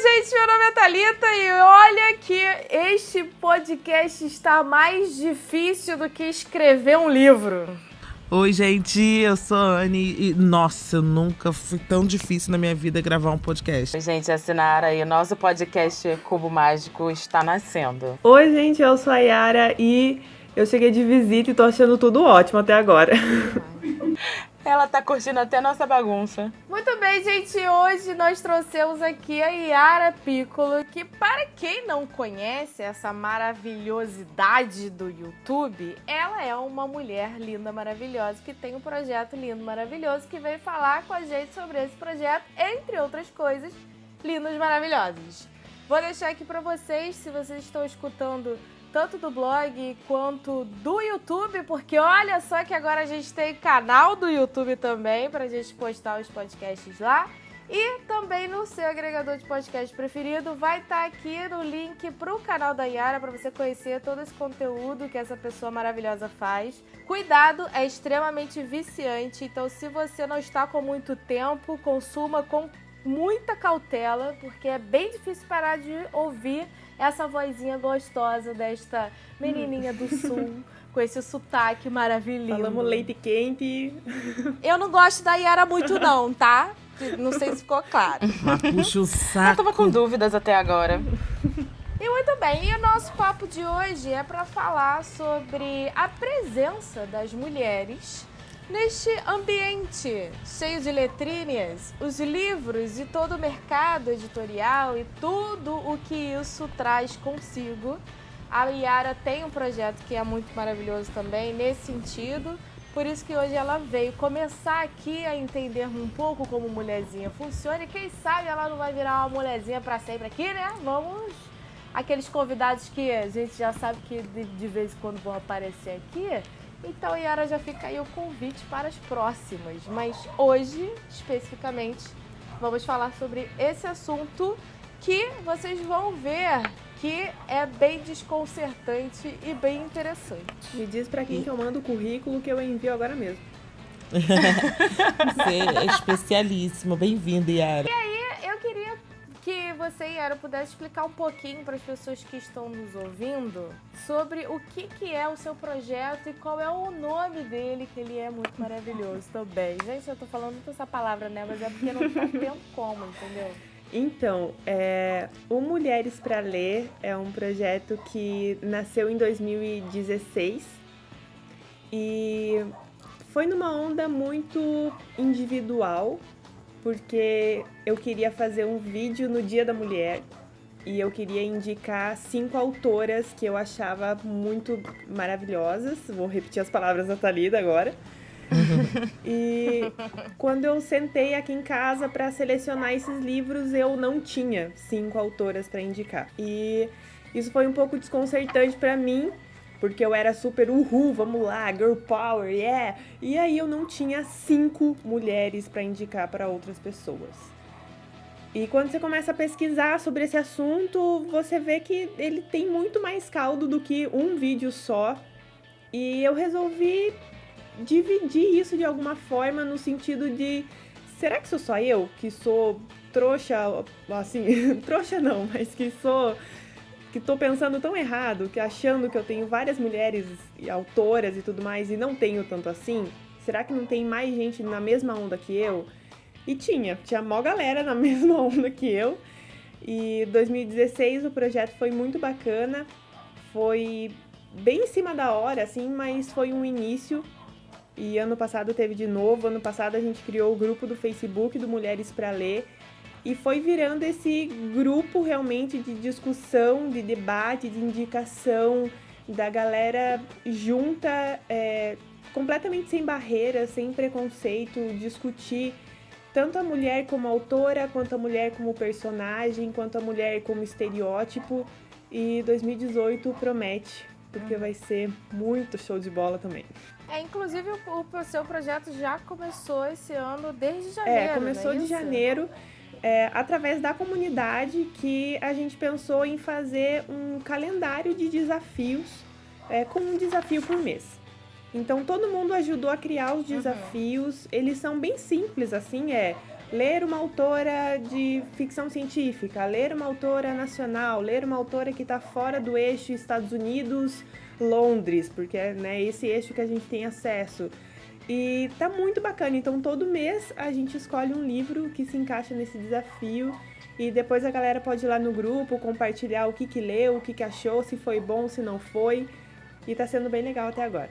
Gente, meu nome é Thalita e olha que este podcast está mais difícil do que escrever um livro. Oi, gente, eu sou a Anne e, nossa, nunca foi tão difícil na minha vida gravar um podcast. Oi, gente, assinaram aí. Nosso podcast Cubo Mágico está nascendo. Oi, gente, eu sou a Yara e eu cheguei de visita e tô achando tudo ótimo até agora. Ela tá curtindo até a nossa bagunça. Muito bem, gente. Hoje nós trouxemos aqui a Yara Piccolo, que para quem não conhece essa maravilhosidade do YouTube, ela é uma mulher linda, maravilhosa, que tem um projeto lindo, maravilhoso, que veio falar com a gente sobre esse projeto, entre outras coisas, lindas, maravilhosas. Vou deixar aqui para vocês, se vocês estão escutando tanto do blog quanto do YouTube, porque olha só que agora a gente tem canal do YouTube também, pra gente postar os podcasts lá. E também no seu agregador de podcast preferido vai estar aqui no link pro canal da Yara, pra você conhecer todo esse conteúdo que essa pessoa maravilhosa faz. Cuidado, é extremamente viciante, então se você não está com muito tempo, consuma com muita cautela, porque é bem difícil parar de ouvir essa vozinha gostosa desta menininha do sul, com esse sotaque maravilhoso. Falamos leite quente. Eu não gosto da Yara muito não, tá? Não sei se ficou claro. Mas puxa o saco. Eu tava com dúvidas até agora. E muito bem, e o nosso papo de hoje é para falar sobre a presença das mulheres neste ambiente cheio de letrinhas, os livros e todo o mercado editorial e tudo o que isso traz consigo. A Yara tem um projeto que é muito maravilhoso também nesse sentido, por isso que hoje ela veio começar aqui a entender um pouco como mulherzinha funciona e quem sabe ela não vai virar uma mulherzinha para sempre aqui, né? Vamos, aqueles convidados que a gente já sabe que de vez em quando vão aparecer aqui. Então, Yara, já fica aí o convite para as próximas. Mas hoje, especificamente, vamos falar sobre esse assunto que vocês vão ver que é bem desconcertante e bem interessante. Me diz pra quem que eu mando o currículo que eu envio agora mesmo. Você é especialíssima. Bem-vinda, Yara. E aí, eu queria que você, Yara, pudesse explicar um pouquinho para as pessoas que estão nos ouvindo sobre o que é o seu projeto e qual é o nome dele, que ele é muito maravilhoso também. Gente, eu tô falando muito essa palavra, né? Mas é porque não tá tendo como, entendeu? Então, o Mulheres para Ler é um projeto que nasceu em 2016 e foi numa onda muito individual, porque eu queria fazer um vídeo no Dia da Mulher e eu queria indicar 5 autoras que eu achava muito maravilhosas. Vou repetir as palavras da Thalita agora. E quando eu sentei aqui em casa para selecionar esses livros, eu não tinha 5 autoras para indicar. E isso foi um pouco desconcertante para mim, porque eu era super vamos lá, girl power, yeah! E aí eu não tinha 5 mulheres para indicar para outras pessoas. E quando você começa a pesquisar sobre esse assunto, você vê que ele tem muito mais caldo do que um vídeo só. E eu resolvi dividir isso de alguma forma no sentido de, será que sou só eu que sou trouxa, assim, trouxa não, mas que tô pensando tão errado, que achando que eu tenho várias mulheres autoras e tudo mais e não tenho tanto assim? Será que não tem mais gente na mesma onda que eu? E tinha mó galera na mesma onda que eu. E 2016 o projeto foi muito bacana, foi bem em cima da hora, assim, mas foi um início. E ano passado teve de novo, ano passado a gente criou o grupo do Facebook do Mulheres para Ler e foi virando esse grupo realmente de discussão, de debate, de indicação, da galera junta, completamente sem barreiras, sem preconceito, discutir tanto a mulher como autora, quanto a mulher como personagem, quanto a mulher como estereótipo. E 2018 promete, porque vai ser muito show de bola também. Inclusive o seu projeto já começou esse ano desde janeiro. Começou de janeiro, através da comunidade, que a gente pensou em fazer um calendário de desafios com um desafio por mês. Então, todo mundo ajudou a criar os desafios. Eles são bem simples, assim, ler uma autora de ficção científica, ler uma autora nacional, ler uma autora que está fora do eixo Estados Unidos, Londres, porque é, né, esse eixo que a gente tem acesso. E tá muito bacana. Então, todo mês a gente escolhe um livro que se encaixa nesse desafio. E depois a galera pode ir lá no grupo, compartilhar o que leu, o que achou, se foi bom, se não foi. E tá sendo bem legal até agora.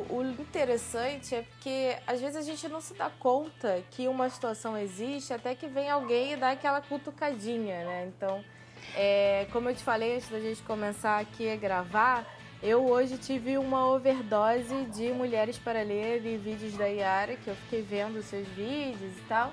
O interessante é porque às vezes a gente não se dá conta que uma situação existe até que vem alguém e dá aquela cutucadinha, né? Então, como eu te falei antes da gente começar aqui a gravar, eu hoje tive uma overdose de Mulheres para Ler e vídeos da Yara, que eu fiquei vendo os seus vídeos e tal.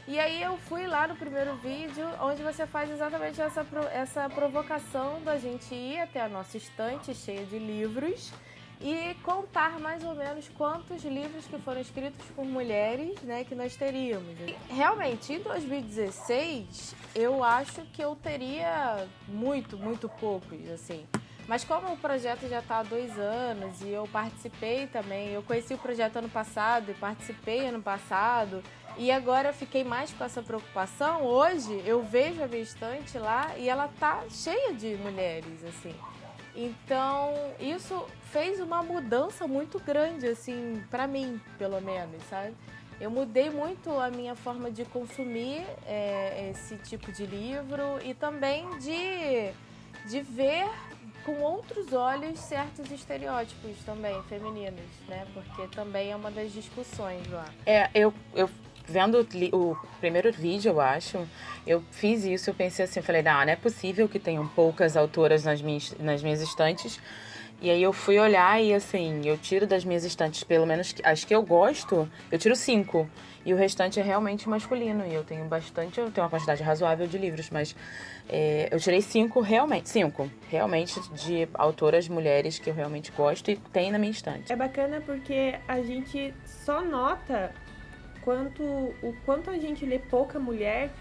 E aí eu fui lá no primeiro vídeo, onde você faz exatamente essa provocação da gente ir até a nossa estante cheia de livros e contar mais ou menos quantos livros que foram escritos por mulheres, né, que nós teríamos. E, realmente, em 2016, eu acho que eu teria muito poucos, assim. Mas como o projeto já está há 2 anos e eu participei também, eu conheci o projeto ano passado e participei ano passado, e agora eu fiquei mais com essa preocupação. Hoje eu vejo a minha estante lá e ela tá cheia de mulheres, assim. Então isso fez uma mudança muito grande, assim, pra mim, pelo menos, sabe? Eu mudei muito a minha forma de consumir esse tipo de livro e também de ver com outros olhos certos estereótipos também femininos, né? Porque também é uma das discussões lá. Eu vendo o primeiro vídeo, eu acho, eu fiz isso, eu pensei assim, eu falei, não é possível que tenham poucas autoras nas minhas estantes. E aí eu fui olhar e assim, eu tiro das minhas estantes, pelo menos as que eu gosto, eu tiro 5. E o restante é realmente masculino. E eu tenho uma quantidade razoável de livros, mas eu tirei 5 realmente de autoras mulheres que eu realmente gosto e tem na minha estante. É bacana porque a gente só nota o quanto a gente lê pouca mulher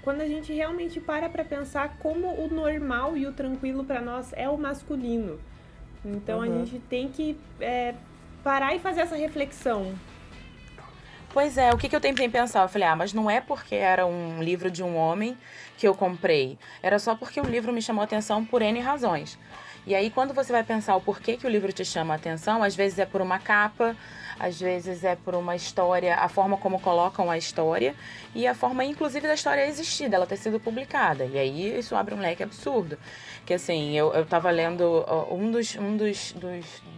quando a gente realmente para pensar como o normal e o tranquilo para nós é o masculino. Então a gente tem que parar e fazer essa reflexão. Pois é, o que eu tentei pensar? Eu falei, mas não é porque era um livro de um homem que eu comprei. Era só porque o livro me chamou a atenção por N razões. E aí, quando você vai pensar o porquê que o livro te chama a atenção, às vezes é por uma capa, às vezes é por uma história, a forma como colocam a história e a forma, inclusive, da história existir, dela ter sido publicada. E aí, isso abre um leque absurdo. Que, assim, eu tava lendo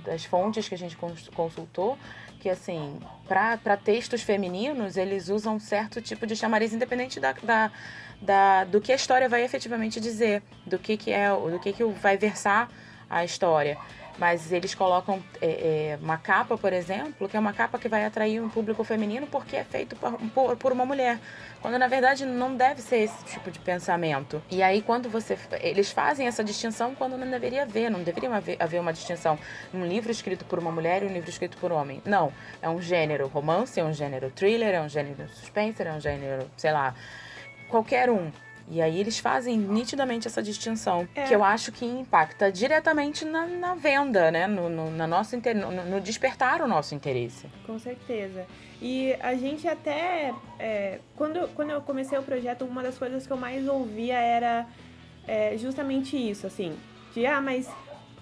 das fontes que a gente consultou, que, assim, para textos femininos, eles usam certo tipo de chamariz independente do que a história vai efetivamente dizer, do que vai versar a história. Mas eles colocam uma capa, por exemplo, que é uma capa que vai atrair um público feminino porque é feito por uma mulher. Quando, na verdade, não deve ser esse tipo de pensamento. E aí, quando eles fazem essa distinção quando não deveria haver. Não deveria haver uma distinção. Um livro escrito por uma mulher e um livro escrito por um homem. Não. É um gênero romance, é um gênero thriller, é um gênero suspense, é um gênero, sei lá, qualquer um. E aí eles fazem nitidamente essa distinção, que eu acho que impacta diretamente na venda, né? No despertar o nosso interesse. Com certeza. E a gente até... quando eu comecei o projeto, uma das coisas que eu mais ouvia era justamente isso, assim. Mas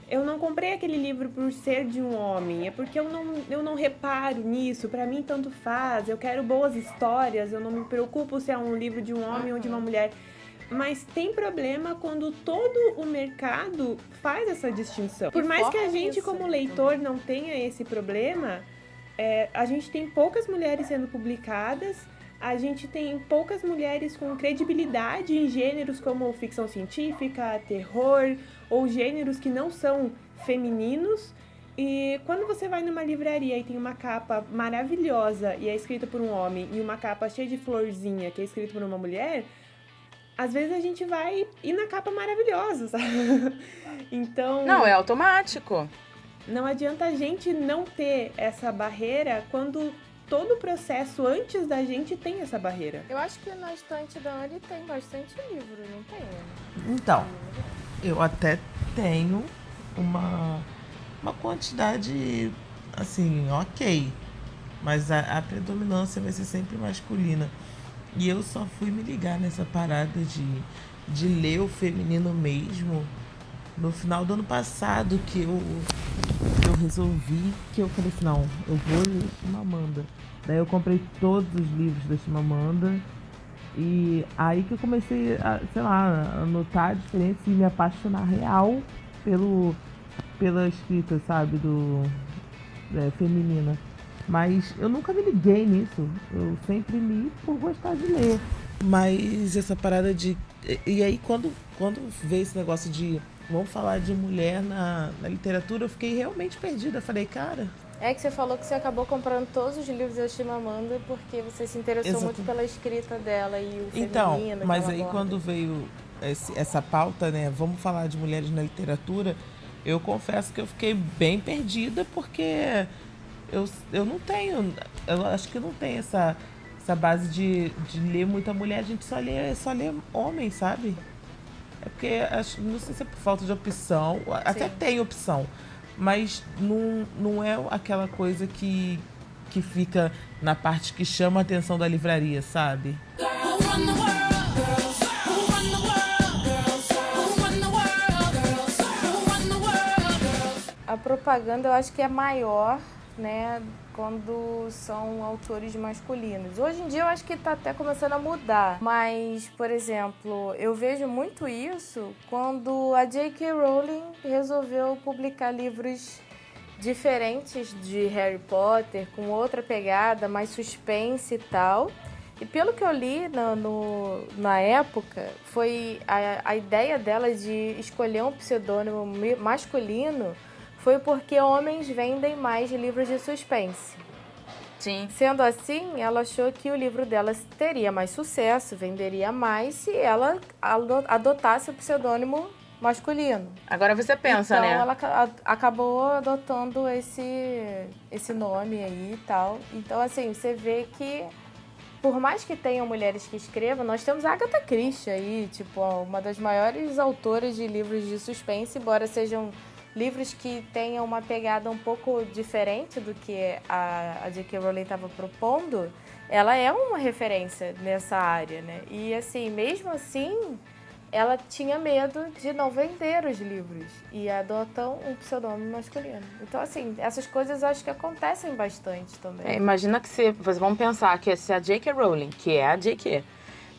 eu não comprei aquele livro por ser de um homem, é porque eu não reparo nisso, pra mim tanto faz, eu quero boas histórias, eu não me preocupo se é um livro de um homem ou de uma mulher. Mas tem problema quando todo o mercado faz essa distinção. Por mais que a gente, como leitor, não tenha esse problema, a gente tem poucas mulheres sendo publicadas, a gente tem poucas mulheres com credibilidade em gêneros como ficção científica, terror, ou gêneros que não são femininos. E quando você vai numa livraria e tem uma capa maravilhosa e é escrita por um homem, e uma capa cheia de florzinha que é escrita por uma mulher... Às vezes a gente vai ir na capa maravilhosa, sabe? Então... Não, é automático. Não adianta a gente não ter essa barreira quando todo o processo antes da gente tem essa barreira. Eu acho que na estante da Anne tem bastante livro, não tem? Então, eu até tenho uma quantidade, assim, ok. Mas a predominância vai ser sempre masculina. E eu só fui me ligar nessa parada de ler o feminino mesmo no final do ano passado, que eu resolvi, que eu falei assim, não, eu vou ler Chimamanda. Daí eu comprei todos os livros da Chimamanda. E aí que eu comecei a, sei lá, a notar a diferença e me apaixonar real pela escrita, sabe, feminina. Mas eu nunca me liguei nisso. Eu sempre li por gostar de ler. Mas essa parada de... E aí quando veio esse negócio de... Vamos falar de mulher na literatura, eu fiquei realmente perdida. Eu falei, cara... É que você falou que você acabou comprando todos os livros da Chimamanda porque você se interessou muito pela escrita dela e o feminino. Então, mas aí aborda. quando veio essa pauta, né? Vamos falar de mulheres na literatura, eu confesso que eu fiquei bem perdida porque eu não tenho... Eu acho que eu não tenho essa base de ler muita mulher. A gente só lê homem, sabe? É porque, não sei se é por falta de opção, até tem opção, mas não é aquela coisa que fica na parte que chama a atenção da livraria, sabe? A propaganda eu acho que é maior, né, quando são autores masculinos. Hoje em dia eu acho que está até começando a mudar, mas, por exemplo, eu vejo muito isso quando a J.K. Rowling resolveu publicar livros diferentes de Harry Potter, com outra pegada, mais suspense e tal. E pelo que eu li na época, foi a ideia dela de escolher um pseudônimo masculino foi porque homens vendem mais livros de suspense. Sim. Sendo assim, ela achou que o livro dela teria mais sucesso, venderia mais se ela adotasse o pseudônimo masculino. Agora você pensa, então, né? Ela acabou adotando esse nome aí e tal. Então, assim, você vê que por mais que tenham mulheres que escrevam, nós temos a Agatha Christie aí, tipo, uma das maiores autoras de livros de suspense, embora sejam livros que tenham uma pegada um pouco diferente do que a J.K. Rowling estava propondo, ela é uma referência nessa área, né? E, assim, mesmo assim, ela tinha medo de não vender os livros e adotam um pseudônimo masculino. Então, assim, essas coisas eu acho que acontecem bastante também. Imagina que vamos pensar que se a J.K. Rowling, que é a J.K.,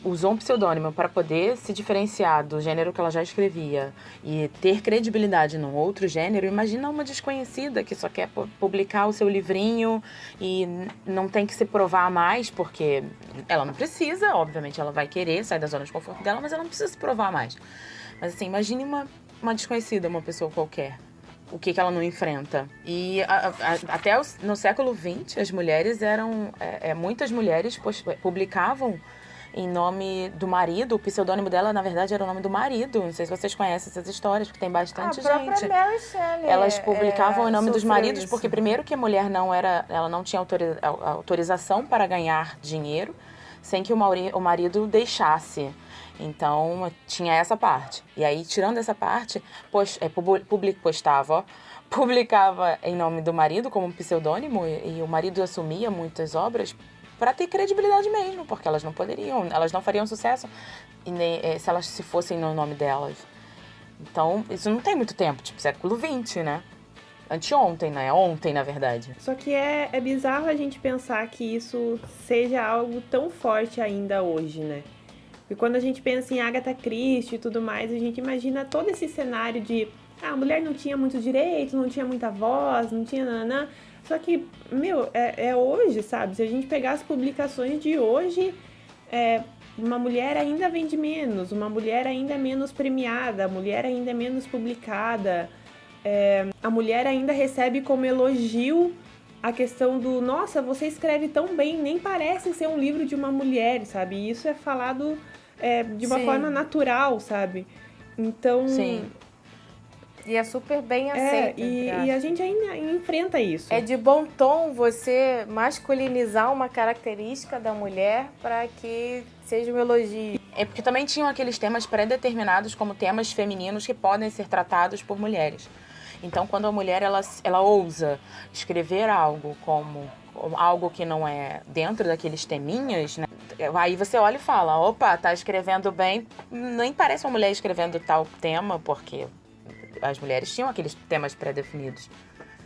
usou um pseudônimo para poder se diferenciar do gênero que ela já escrevia e ter credibilidade num outro gênero, imagina uma desconhecida que só quer publicar o seu livrinho e não tem que se provar mais, porque ela não precisa, obviamente ela vai querer sair da zona de conforto dela, mas ela não precisa se provar mais. Mas assim, imagine uma desconhecida, uma pessoa qualquer. O que ela não enfrenta. E até no século XX, as mulheres muitas mulheres publicavam em nome do marido. O pseudônimo dela, na verdade, era o nome do marido. Não sei se vocês conhecem essas histórias, porque tem bastante A própria gente. Mary Shelley Elas publicavam em nome dos maridos, isso. porque primeiro que a mulher ela não tinha autorização para ganhar dinheiro sem que o marido deixasse. Então, tinha essa parte. E aí, tirando essa parte, publicava em nome do marido como um pseudônimo e o marido assumia muitas obras para ter credibilidade mesmo, porque elas não fariam sucesso se elas se fossem no nome delas. Então, isso não tem muito tempo, tipo século XX, né? Anteontem, né? Ontem, na verdade. Só que é bizarro a gente pensar que isso seja algo tão forte ainda hoje, né? E quando a gente pensa em Agatha Christie e tudo mais, a gente imagina todo esse cenário de a mulher não tinha muito direito, não tinha muita voz, não tinha nanã. Só que, é hoje, sabe? Se a gente pegar as publicações de hoje, uma mulher ainda vende menos, uma mulher ainda é menos premiada, a mulher ainda é menos publicada, a mulher ainda recebe como elogio a questão do, nossa, você escreve tão bem, nem parece ser um livro de uma mulher, sabe? E isso é falado de uma Sim. forma natural, sabe? Então, Sim. E é super bem aceito. E a gente ainda enfrenta isso. É de bom tom você masculinizar uma característica da mulher para que seja um elogio. É porque também tinham aqueles temas pré-determinados como temas femininos que podem ser tratados por mulheres. Então, quando a mulher ela ousa escrever algo como algo que não é dentro daqueles teminhas, né? Aí você olha e fala, opa, tá escrevendo bem. Nem parece uma mulher escrevendo tal tema, porque as mulheres tinham aqueles temas pré-definidos.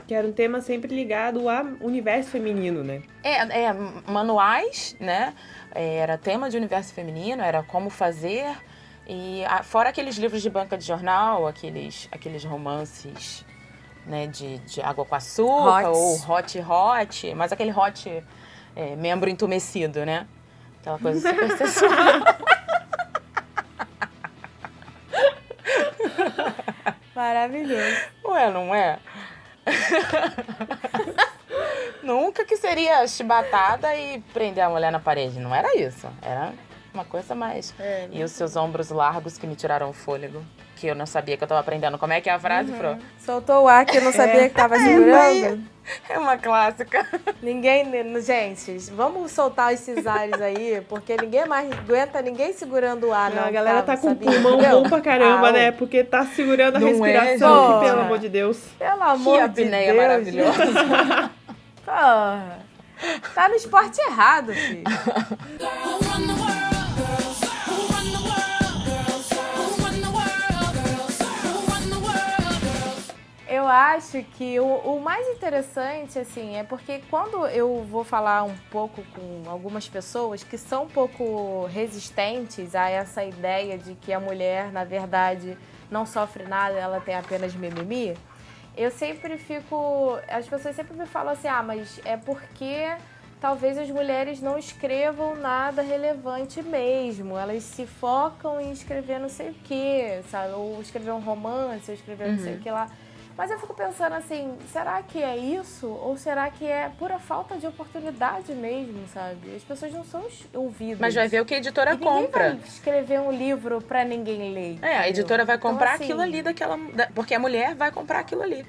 Que era um tema sempre ligado ao universo feminino, né? Manuais, né? Era tema de universo feminino, era como fazer. E fora aqueles livros de banca de jornal, aqueles romances, né, de água com açúcar, ou hot, mas aquele hot membro entumecido, né? Aquela coisa super sensual. Maravilhoso. Ué, não é? Nunca que seria chibatada e prender a mulher na parede. Não era isso. Era uma coisa mais... E os seus ombros largos que me tiraram o fôlego. Que eu não sabia que eu tava aprendendo. Como é que é a frase, Fro? Soltou o ar que eu não sabia que tava segurando. É uma clássica. Gente, vamos soltar esses ares aí, porque ninguém mais aguenta ninguém segurando o ar. Não, a galera tá com o pulmão bom pra caramba, né? Porque tá segurando a Não respiração, que, pelo amor de Deus. Pelo amor de apneia Deus. maravilhosa. Porra. Tá no esporte errado, filho. Eu acho que o mais interessante, assim, é porque quando eu vou falar um pouco com algumas pessoas que são um pouco resistentes a essa ideia de que a mulher, na verdade, não sofre nada, ela tem apenas mimimi, eu sempre fico... As pessoas sempre me falam assim, mas é porque talvez as mulheres não escrevam nada relevante mesmo. Elas se focam em escrever não sei o quê, sabe? Ou escrever um romance, ou escrever não sei o que lá. Mas eu fico pensando assim, será que é isso? Ou será que é pura falta de oportunidade mesmo, sabe? As pessoas não são ouvidas. Mas vai ver o que a editora compra. Ninguém vai escrever um livro pra ninguém ler. A editora vai comprar então, assim, aquilo ali porque a mulher vai comprar aquilo ali.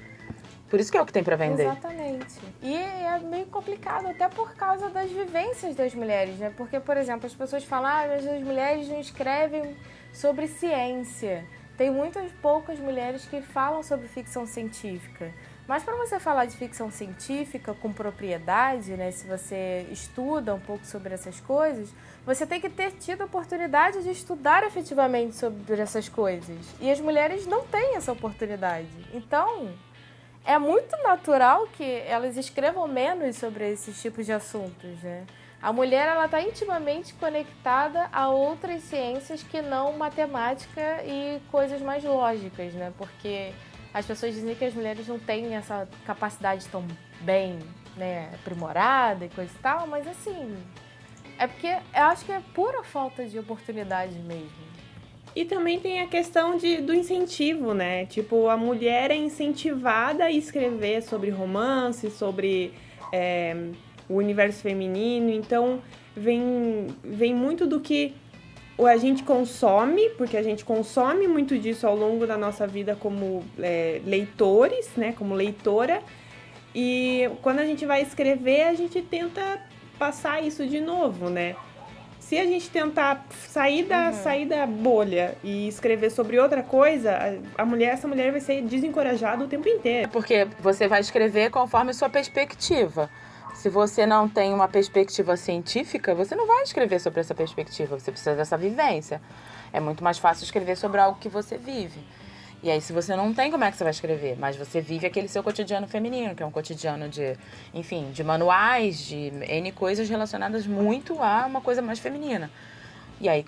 Por isso que é o que tem pra vender. Exatamente. E é meio complicado, até por causa das vivências das mulheres, né? Porque, por exemplo, as pessoas falam, mas as mulheres não escrevem sobre ciência. Tem muitas poucas mulheres que falam sobre ficção científica. Mas para você falar de ficção científica com propriedade, né, se você estuda um pouco sobre essas coisas, você tem que ter tido a oportunidade de estudar efetivamente sobre essas coisas. E as mulheres não têm essa oportunidade. Então, é muito natural que elas escrevam menos sobre esses tipos de assuntos, né? A mulher, ela está intimamente conectada a outras ciências que não matemática e coisas mais lógicas, né? Porque as pessoas dizem que as mulheres não têm essa capacidade tão bem, né, aprimorada e coisa e tal, mas assim, é porque eu acho que é pura falta de oportunidade mesmo. E também tem a questão do incentivo, né? Tipo, a mulher é incentivada a escrever sobre romance, sobre... o universo feminino, então vem muito do que a gente consome, porque a gente consome muito disso ao longo da nossa vida como leitores, né, como leitora, e quando a gente vai escrever, a gente tenta passar isso de novo, né? Se a gente tentar sair da bolha e escrever sobre outra coisa, essa mulher vai ser desencorajada o tempo inteiro. Porque você vai escrever conforme sua perspectiva. Se você não tem uma perspectiva científica, você não vai escrever sobre essa perspectiva, você precisa dessa vivência. É muito mais fácil escrever sobre algo que você vive. E aí, se você não tem, como é que você vai escrever? Mas você vive aquele seu cotidiano feminino, que é um cotidiano de manuais, de N coisas relacionadas muito a uma coisa mais feminina. E aí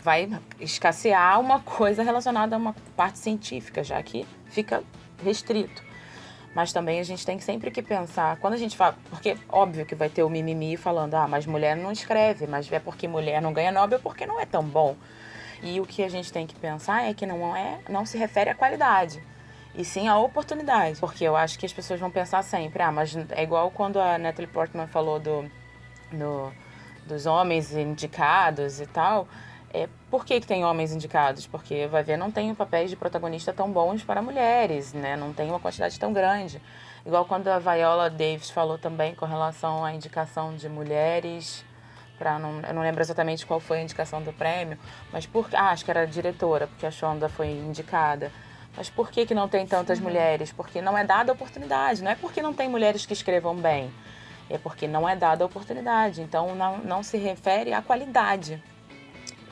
vai escassear uma coisa relacionada a uma parte científica, já que fica restrito. Mas também a gente tem sempre que pensar, quando a gente fala, porque óbvio que vai ter o mimimi falando, mas mulher não escreve, mas é porque mulher não ganha Nobel porque não é tão bom. E o que a gente tem que pensar é que não se refere à qualidade, e sim à oportunidade. Porque eu acho que as pessoas vão pensar sempre, mas é igual quando a Natalie Portman falou dos homens indicados e tal, Por que tem homens indicados? Porque, vai ver, não tem papéis de protagonista tão bons para mulheres, né? Não tem uma quantidade tão grande. Igual quando a Viola Davis falou também com relação à indicação de mulheres, eu não lembro exatamente qual foi a indicação do prêmio, mas acho que era a diretora, porque a Shonda foi indicada. Mas por que não tem tantas mulheres? Porque não é dada a oportunidade. Não é porque não tem mulheres que escrevam bem, é porque não é dada a oportunidade. Então, não se refere à qualidade.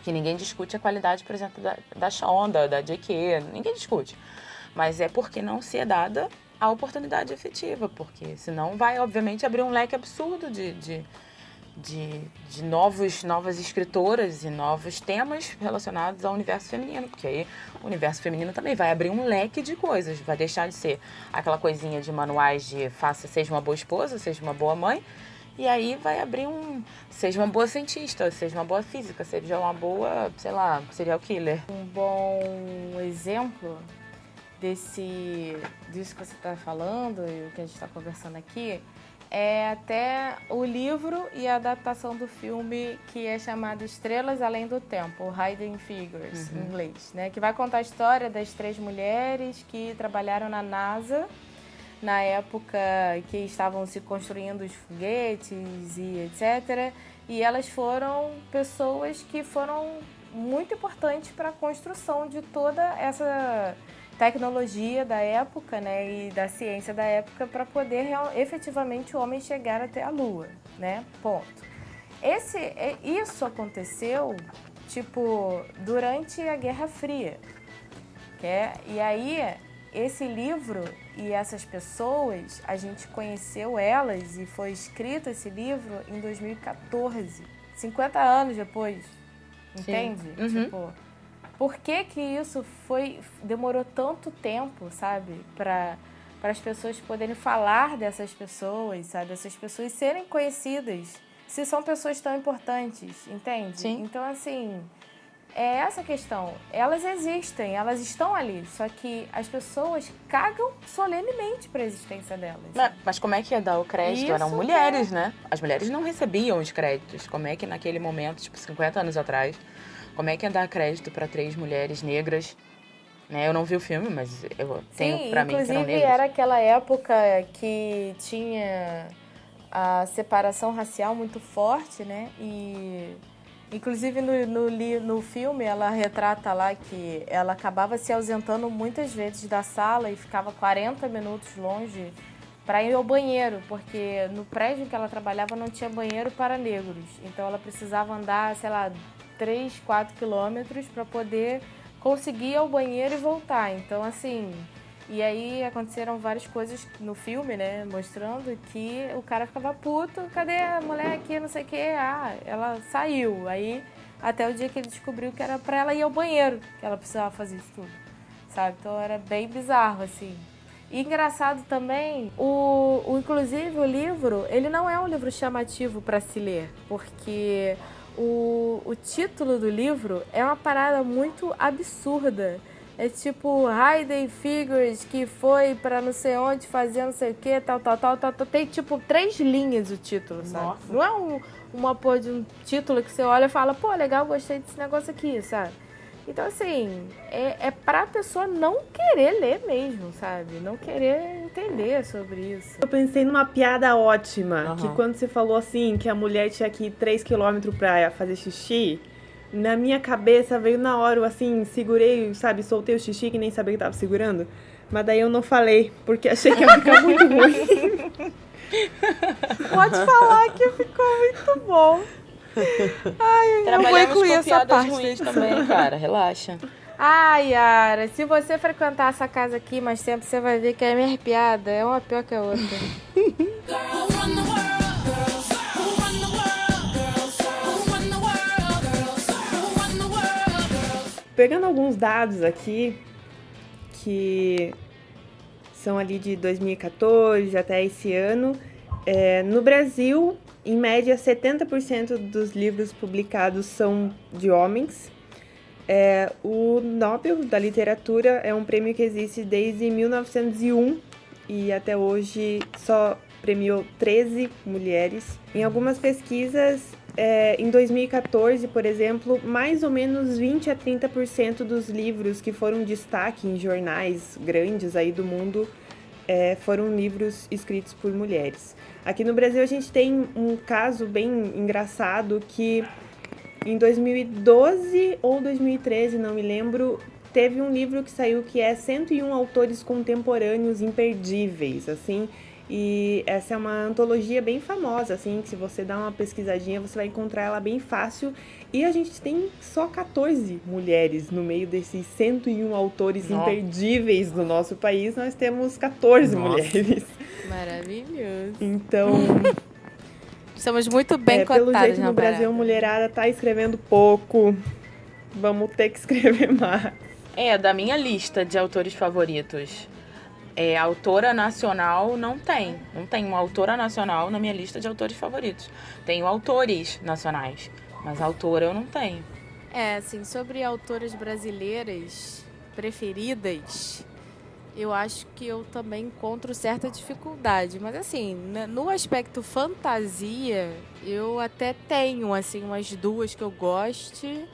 Que ninguém discute a qualidade, por exemplo, da Shonda, da J.K., ninguém discute. Mas é porque não se é dada a oportunidade efetiva, porque senão vai, obviamente, abrir um leque absurdo de novas escritoras e novos temas relacionados ao universo feminino, porque aí o universo feminino também vai abrir um leque de coisas, vai deixar de ser aquela coisinha de manuais de seja uma boa esposa, seja uma boa mãe, e aí vai abrir seja uma boa cientista, seja uma boa física, seja uma boa, sei lá, serial killer. Um bom exemplo disso que você está falando e o que a gente está conversando aqui é até o livro e a adaptação do filme que é chamado Estrelas Além do Tempo, Hidden Figures, em inglês, né? Que vai contar a história das 3 mulheres que trabalharam na NASA na época que estavam se construindo os foguetes e etc. E elas foram pessoas que foram muito importantes para a construção de toda essa tecnologia da época, né, e da ciência da época para poder efetivamente o homem chegar até a Lua, né? Ponto. Isso aconteceu, tipo, durante a Guerra Fria. E aí, esse livro e essas pessoas, a gente conheceu elas e foi escrito esse livro em 2014, 50 anos depois, entende? Tipo, por que isso demorou tanto tempo, sabe, para as pessoas poderem falar dessas pessoas, sabe, essas pessoas serem conhecidas, se são pessoas tão importantes, entende? Sim. Então, assim, é essa a questão. Elas existem, elas estão ali, só que as pessoas cagam solenemente para a existência delas. Mas como é que ia dar o crédito? Isso Eram mulheres, né? As mulheres não recebiam os créditos. Como é que naquele momento, tipo, 50 anos atrás, como é que ia dar crédito para 3 mulheres negras? Né? Eu não vi o filme, mas eu tenho pra mim que eram negras. Inclusive era aquela época que tinha a separação racial muito forte, né? E inclusive no filme ela retrata lá que ela acabava se ausentando muitas vezes da sala e ficava 40 minutos longe para ir ao banheiro, porque no prédio em que ela trabalhava não tinha banheiro para negros. Então ela precisava andar, sei lá, 3, 4 quilômetros para poder conseguir ir ao banheiro e voltar. Então, assim, e aí aconteceram várias coisas no filme, né, mostrando que o cara ficava puto, cadê a mulher aqui, não sei o quê? Ah, ela saiu. Aí, até o dia que ele descobriu que era para ela ir ao banheiro, que ela precisava fazer isso tudo, sabe? Então, era bem bizarro, assim. E engraçado também, inclusive o livro, ele não é um livro chamativo para se ler, porque o título do livro é uma parada muito absurda. É tipo Hidden Figures, que foi pra não sei onde fazer não sei o que, tal. Tem tipo 3 linhas o título, sabe? Nossa. Não é uma porra de um título que você olha e fala, pô, legal, gostei desse negócio aqui, sabe? Então, assim, é pra pessoa não querer ler mesmo, sabe? Não querer entender sobre isso. Eu pensei numa piada ótima, Uhum. que quando você falou assim, que a mulher tinha que ir 3 quilômetros pra fazer xixi, na minha cabeça veio na hora, eu assim, segurei, sabe, soltei o xixi que nem sabia que tava segurando, mas daí eu não falei, porque achei que ia ficar muito ruim. Pode falar que ficou muito bom. Ai, Trabalhamos incluir com essa piadas parte. ruins também, cara. Relaxa. Ai, Yara, se você frequentar essa casa aqui mais tempo, você vai ver que a minha piada é uma pior que a outra. Pegando alguns dados aqui, que são ali de 2014 até esse ano, no Brasil, em média, 70% dos livros publicados são de homens. O Nobel da Literatura é um prêmio que existe desde 1901 e até hoje só premiou 13 mulheres. Em algumas pesquisas, em 2014, por exemplo, mais ou menos 20 a 30% dos livros que foram destaque em jornais grandes aí do mundo foram livros escritos por mulheres. Aqui no Brasil a gente tem um caso bem engraçado que em 2012 ou 2013, não me lembro, teve um livro que saiu que é 101 autores contemporâneos imperdíveis, assim, e essa é uma antologia bem famosa, assim, que se você dá uma pesquisadinha, você vai encontrar ela bem fácil. E a gente tem só 14 mulheres no meio desses 101 autores imperdíveis do nosso país. Nós temos 14 mulheres. Maravilhoso. Então, Estamos muito bem cotadas pelo jeito na no Brasil a parada. mulherada tá escrevendo pouco. Vamos ter que escrever mais. Da minha lista de autores favoritos. Autora nacional não tem. Não tem uma autora nacional na minha lista de autores favoritos. Tenho autores nacionais, mas autora eu não tenho. Assim, sobre autoras brasileiras preferidas, eu acho que eu também encontro certa dificuldade. Mas assim, no aspecto fantasia, eu até tenho, assim, umas duas que eu goste,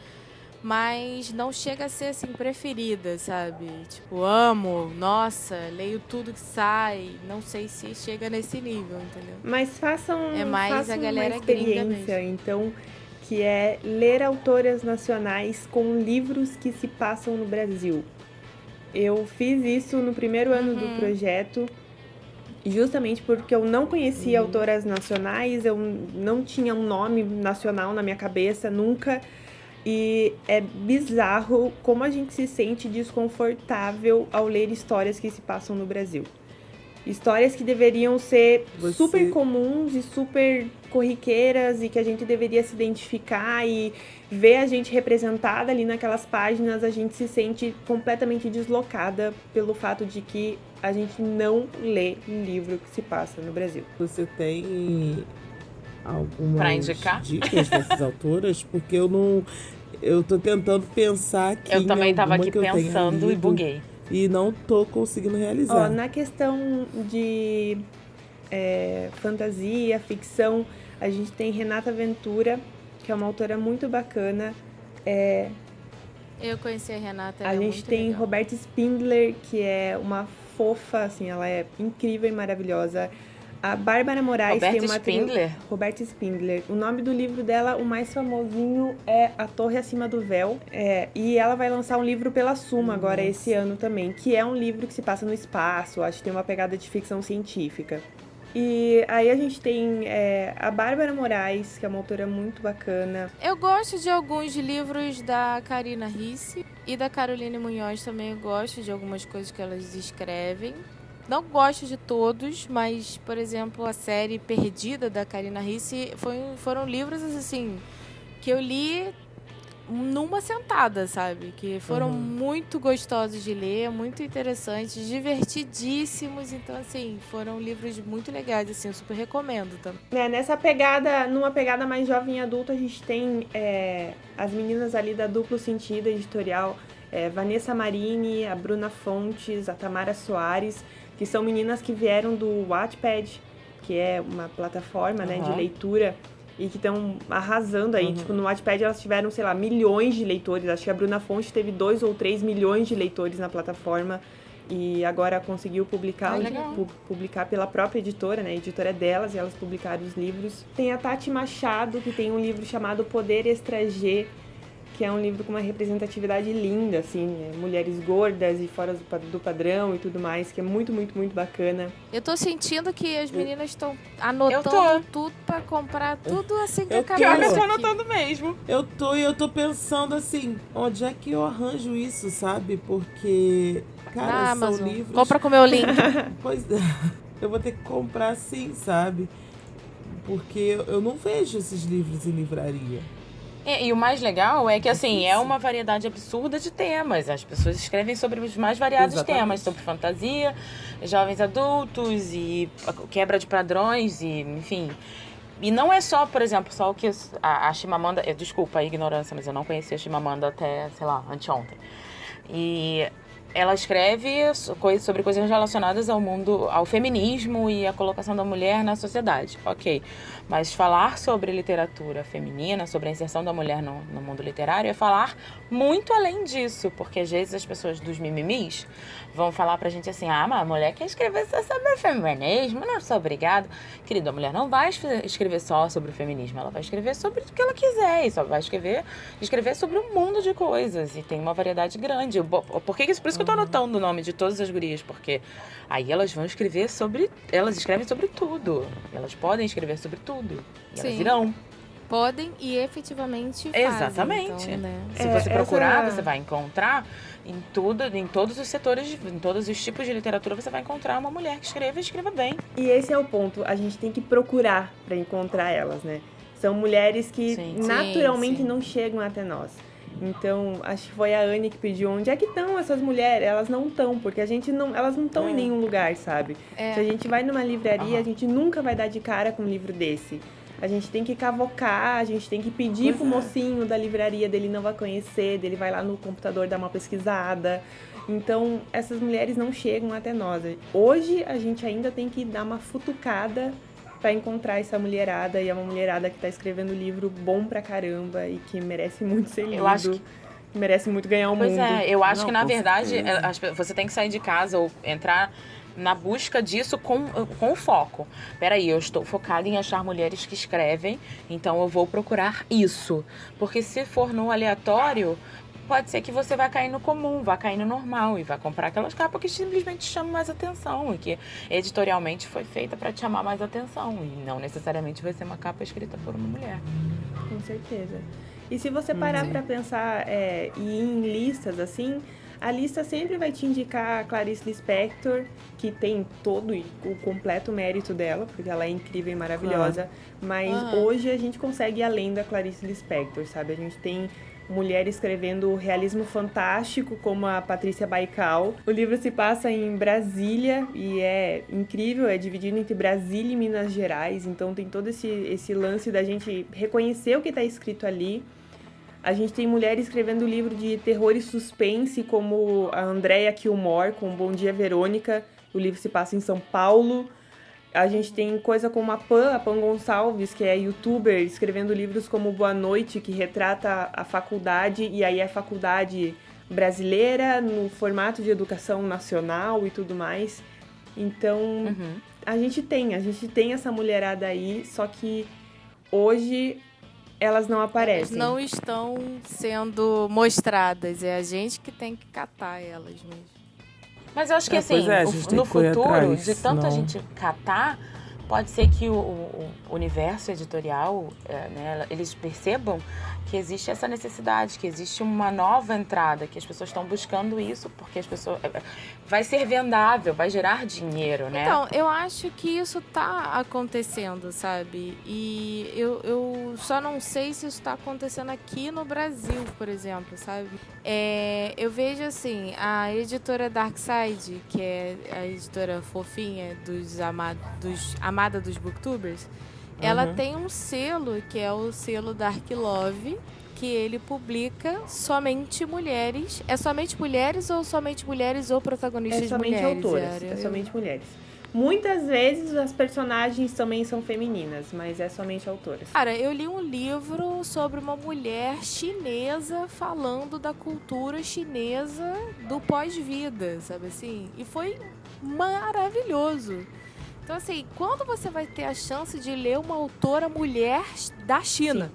mas não chega a ser, assim, preferida, sabe? Tipo, amo, nossa, leio tudo que sai. Não sei se chega nesse nível, entendeu? Mas façam mais a galera uma gringa experiência, mesmo. então, que é ler autoras nacionais com livros que se passam no Brasil. Eu fiz isso no primeiro ano do projeto, justamente porque eu não conhecia autoras nacionais, eu não tinha um nome nacional na minha cabeça, nunca. E é bizarro como a gente se sente desconfortável ao ler histórias que se passam no Brasil. Histórias que deveriam ser super comuns e super corriqueiras e que a gente deveria se identificar e ver a gente representada ali naquelas páginas, a gente se sente completamente deslocada pelo fato de que a gente não lê um livro que se passa no Brasil. Você tem algumas Pra indicar? dicas dessas autoras? Porque eu tô tentando pensar aqui Eu também tava aqui que eu tenha pensando e lido buguei. E não tô conseguindo realizar. Na questão de fantasia, ficção, a gente tem Renata Ventura, que é uma autora muito bacana. Eu conheci a Renata, A ela é gente muito tem legal. Roberta Spindler, que é uma fofa, assim, ela é incrível e maravilhosa. A Bárbara Moraes tem Roberta uma Spindler? Roberta Spindler. O nome do livro dela, o mais famosinho, é A Torre Acima do Véu. E ela vai lançar um livro pela Suma agora esse ano também, que é um livro que se passa no espaço, acho que tem uma pegada de ficção científica. E aí a gente tem a Bárbara Moraes, que é uma autora muito bacana. Eu gosto de alguns livros da Karina Risse e da Caroline Munhoz também. Eu gosto de algumas coisas que elas escrevem. Não gosto de todos, mas, por exemplo, a série Perdida da Karina Risse foram livros, assim, que eu li numa sentada, sabe? Que foram muito gostosos de ler, muito interessantes, divertidíssimos. Então, assim, foram livros muito legais, assim, eu super recomendo também. Numa pegada mais jovem e adulta, a gente tem as meninas ali da Duplo Sentido Editorial, Vanessa Marini, a Bruna Fontes, a Tamara Soares, que são meninas que vieram do Wattpad, que é uma plataforma de leitura, e que estão arrasando aí. Tipo, no Wattpad elas tiveram, sei lá, milhões de leitores. Acho que a Bruna Fontes teve 2 ou 3 milhões de leitores na plataforma e agora conseguiu publicar pela própria editora, né? A editora é delas e elas publicaram os livros. Tem a Tati Machado, que tem um livro chamado Poder Estranger, que é um livro com uma representatividade linda, assim, mulheres gordas e fora do padrão e tudo mais, que é muito, muito, muito bacana. Eu tô sentindo que as meninas estão anotando tudo pra comprar tudo assim que acabar. Eu tô anotando mesmo. Eu tô pensando assim, onde é que eu arranjo isso, sabe? Porque, cara, são Amazon. livros... Compra com o meu link. Pois é, eu vou ter que comprar sim, sabe? Porque eu não vejo esses livros em livraria. E o mais legal é que, assim, é uma variedade absurda de temas. As pessoas escrevem sobre os mais variados temas, sobre fantasia, jovens adultos e quebra de padrões, e enfim. E não é só, por exemplo, só o que a Chimamanda... Desculpa a ignorância, mas eu não conhecia a Chimamanda até, sei lá, anteontem. E ela escreve sobre coisas relacionadas ao mundo, ao feminismo e à colocação da mulher na sociedade, ok. Mas falar sobre literatura feminina, sobre a inserção da mulher no mundo literário, é falar muito além disso, porque às vezes as pessoas dos mimimis vão falar pra gente assim, mas a mulher quer escrever só sobre o feminismo, não sou obrigada. Querida, a mulher não vai escrever só sobre o feminismo, ela vai escrever sobre o que ela quiser, e só vai escrever sobre um mundo de coisas, e tem uma variedade grande. Por isso que eu tô anotando o nome de todas as gurias, porque aí elas vão escrever elas escrevem sobre tudo, elas podem escrever sobre tudo, e elas irão. Podem e efetivamente fazem. Exatamente. Então, né? Se você procurar, você vai encontrar em todos os setores, em todos os tipos de literatura, você vai encontrar uma mulher que escreva bem. E esse é o ponto, a gente tem que procurar para encontrar elas, né? São mulheres que naturalmente não chegam até nós. Então, acho que foi a Anne que pediu onde é que estão essas mulheres. Elas não estão, porque elas não estão em nenhum lugar, sabe? Se a gente vai numa livraria, a gente nunca vai dar de cara com um livro desse. A gente tem que cavocar, a gente tem que pedir pro mocinho da livraria dele não vai conhecer, dele vai lá no computador dar uma pesquisada. Então, essas mulheres não chegam até nós. Hoje, a gente ainda tem que dar uma futucada para encontrar essa mulherada, e é uma mulherada que tá escrevendo livro bom pra caramba e que merece muito ser lido. Eu acho que merece muito ganhar o mundo. Pois é, eu acho que na verdade você tem que sair de casa ou entrar na busca disso com o foco. Peraí, eu estou focada em achar mulheres que escrevem, então eu vou procurar isso. Porque se for no aleatório, pode ser que você vai cair no comum, vai cair no normal e vai comprar aquelas capas que simplesmente chamam mais atenção e que editorialmente foi feita para te chamar mais atenção e não necessariamente vai ser uma capa escrita por uma mulher. Com certeza. E se você parar para pensar em listas assim, a lista sempre vai te indicar a Clarice Lispector, que tem todo o completo mérito dela, porque ela é incrível e maravilhosa. Mas hoje a gente consegue ir além da Clarice Lispector, sabe? A gente tem mulheres escrevendo realismo fantástico, como a Patrícia Baikal. O livro se passa em Brasília e é incrível, é dividido entre Brasília e Minas Gerais. Então tem todo esse lance da gente reconhecer o que está escrito ali. A gente tem mulheres escrevendo livro de terror e suspense, como a Andrea Kilmore, com Bom Dia, Verônica. O livro se passa em São Paulo. A gente tem coisa como a Pan Gonçalves, que é youtuber, escrevendo livros como Boa Noite, que retrata a faculdade, e aí a faculdade brasileira, no formato de educação nacional e tudo mais. Então, a gente tem essa mulherada aí, só que hoje elas não aparecem. Elas não estão sendo mostradas, é a gente que tem que catar elas mesmo. Mas eu acho que assim, no futuro, de tanta gente catar, pode ser que o universo editorial, eles percebam que existe essa necessidade, que existe uma nova entrada, que as pessoas estão buscando isso, porque as pessoas... vai ser vendável, vai gerar dinheiro, né? Então, eu acho que isso tá acontecendo, sabe? E eu só não sei se isso tá acontecendo aqui no Brasil, por exemplo, sabe? Eu vejo, assim, a editora Darkside, que é a editora fofinha amada dos booktubers, ela tem um selo, que é o selo Dark Love, que ele publica somente mulheres. É somente mulheres ou protagonistas de mulheres? Autoras, é somente mulheres. Muitas vezes as personagens também são femininas, mas é somente autoras. Cara, eu li um livro sobre uma mulher chinesa falando da cultura chinesa do pós-vida, sabe assim? E foi maravilhoso. Então, assim, quando você vai ter a chance de ler uma autora mulher da China?